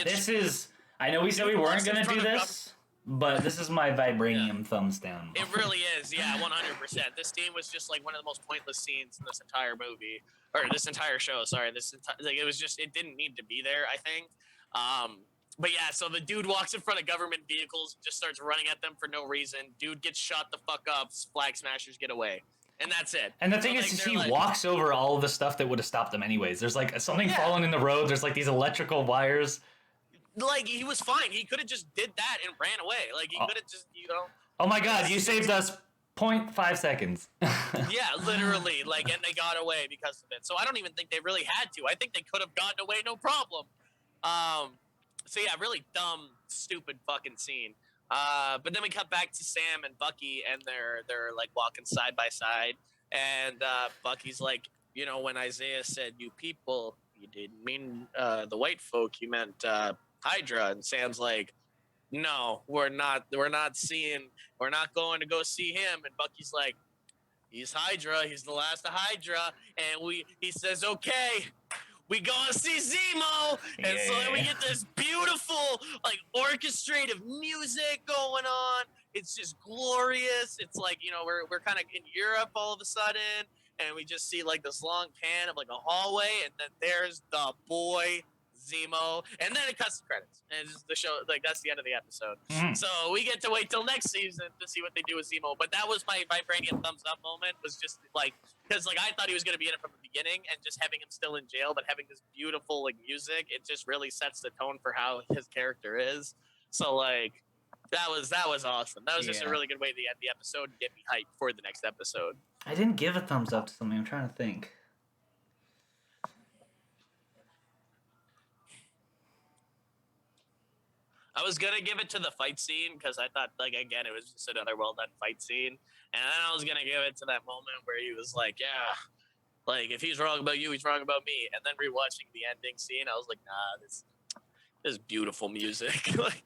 I know we said we weren't gonna do this, but this is my vibranium thumbs down. It really is, yeah, 100%. This scene was just like one of the most pointless scenes in this entire movie, or this entire show. Sorry, it was just, it didn't need to be there, I think. But yeah, so the dude walks in front of government vehicles, just starts running at them for no reason. Dude gets shot the fuck up. Flag Smashers get away. And that's it. And the thing is, he walks over all of the stuff that would have stopped them anyways. There's like something falling in the road. There's like these electrical wires. Like, he was fine. He could have just did that and ran away. Like, he could have just, Oh my god, you saved us 0.5 seconds. Yeah, literally. Like, and they got away because of it. So I don't even think they really had to. I think they could have gotten away no problem. So yeah, really dumb, stupid fucking scene. But then we cut back to Sam and Bucky, and they're like walking side by side, and Bucky's like, when Isaiah said "you people," you didn't mean the white folk, you meant Hydra. And Sam's like, no, we're not going to go see him. And Bucky's like, he's Hydra, he's the last of Hydra. And he says, okay, we gonna see Zemo. And so then we get this beautiful, like, orchestrated music going on. It's just glorious. It's like, we're kind of in Europe all of a sudden, and we just see like this long pan of like a hallway, and then there's the boy Zemo, and then it cuts the credits, and it's just the show. Like that's the end of the episode. So we get to wait till next season to see what they do with Zemo. But that was my vibranium thumbs up moment. Was just like because like I thought he was going to be in it from the beginning, and just having him still in jail, but having this beautiful like music, it just really sets the tone for how his character is. So like that was awesome. That was just a really good way to end the episode and get me hyped for the next episode. I didn't give a thumbs up to something. I'm trying to think. I was gonna give it to the fight scene because I thought, like, again, it was just another well done fight scene, and then I was gonna give it to that moment where he was like, "Yeah, like if he's wrong about you, he's wrong about me." And then rewatching the ending scene, I was like, "Nah, this is beautiful music." Like,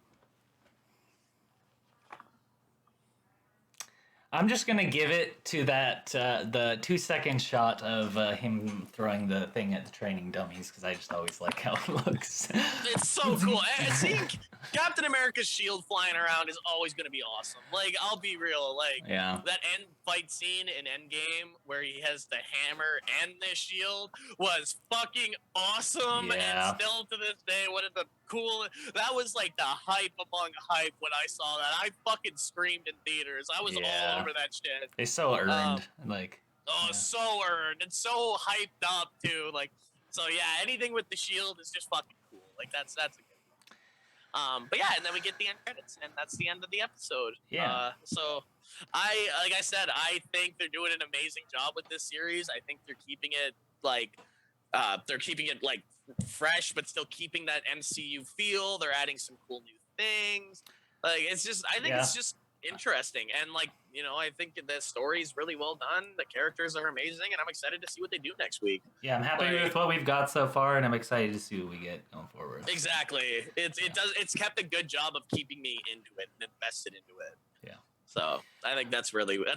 I'm just gonna give it to that the 2-second shot of him throwing the thing at the training dummies because I just always like how it looks. it's so cool. And seeing Captain America's shield flying around is always gonna be awesome. Like, I'll be real, like that end fight scene in Endgame where he has the hammer and the shield was fucking awesome. And still to this day, one of the cool. That was like the hype among hype when I saw that. I fucking screamed in theaters. I was all over that shit. It's so earned, so earned and so hyped up too. Like, so yeah, anything with the shield is just fucking cool. Like that's a good one. But yeah, and then we get the end credits, and that's the end of the episode. So like I said, I think they're doing an amazing job with this series. I think they're keeping it like fresh, but still keeping that MCU feel. They're adding some cool new things. Like it's just, I think it's just interesting, and like I think the story's really well done. The characters are amazing, and I'm excited to see what they do next week. Yeah, I'm happy with what we've got so far, and I'm excited to see what we get going forward. Exactly, it's kept a good job of keeping me into it and invested into it. Yeah. So I think that's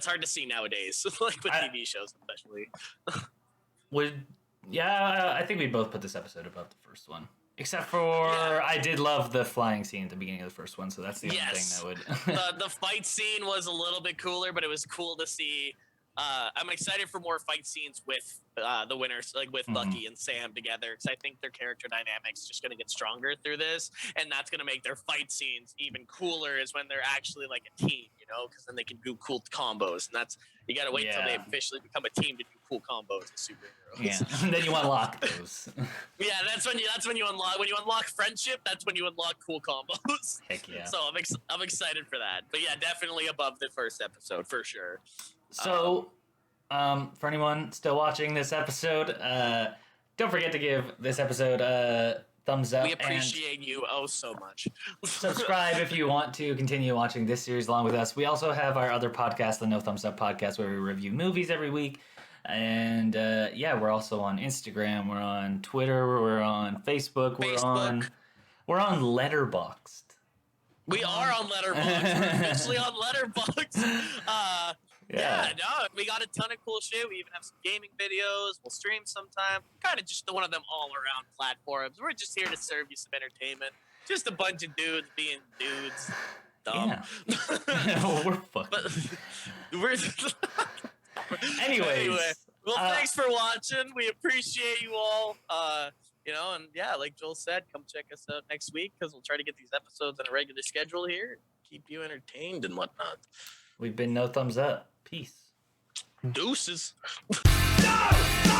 hard to see nowadays, like with TV shows especially. I think we both put this episode above the first one. Except for I did love the flying scene at the beginning of the first one, so that's the only thing that would... the fight scene was a little bit cooler, but it was cool to see. I'm excited for more fight scenes with the winners, like with Bucky and Sam together, because I think their character dynamics just going to get stronger through this, and that's going to make their fight scenes even cooler is when they're actually like a team, because then they can do cool combos, and that's you got to wait till they officially become a team to do cool combos as superheroes. Yeah, and then you unlock those. Yeah, that's when you unlock friendship. That's when you unlock cool combos. Heck yeah! So I'm excited for that. But yeah, definitely above the first episode for sure. So, for anyone still watching this episode, don't forget to give this episode a thumbs up. We appreciate you so much. Subscribe if you want to continue watching this series along with us. We also have our other podcast, the No Thumbs Up podcast, where we review movies every week. And we're also on Instagram. We're on Twitter. We're on Facebook. We're on Letterboxd. We are on Letterboxd. We're officially on Letterboxd. We got a ton of cool shit. We even have some gaming videos. We'll stream sometime. Kind of just one of them all-around platforms. We're just here to serve you some entertainment. Just a bunch of dudes being dudes. Dumb. Yeah. We're fucking. Anyway. Well, thanks for watching. We appreciate you all. Like Joel said, come check us out next week because we'll try to get these episodes on a regular schedule here and keep you entertained and whatnot. We've been No Thumbs Up. Peace. Deuces. No!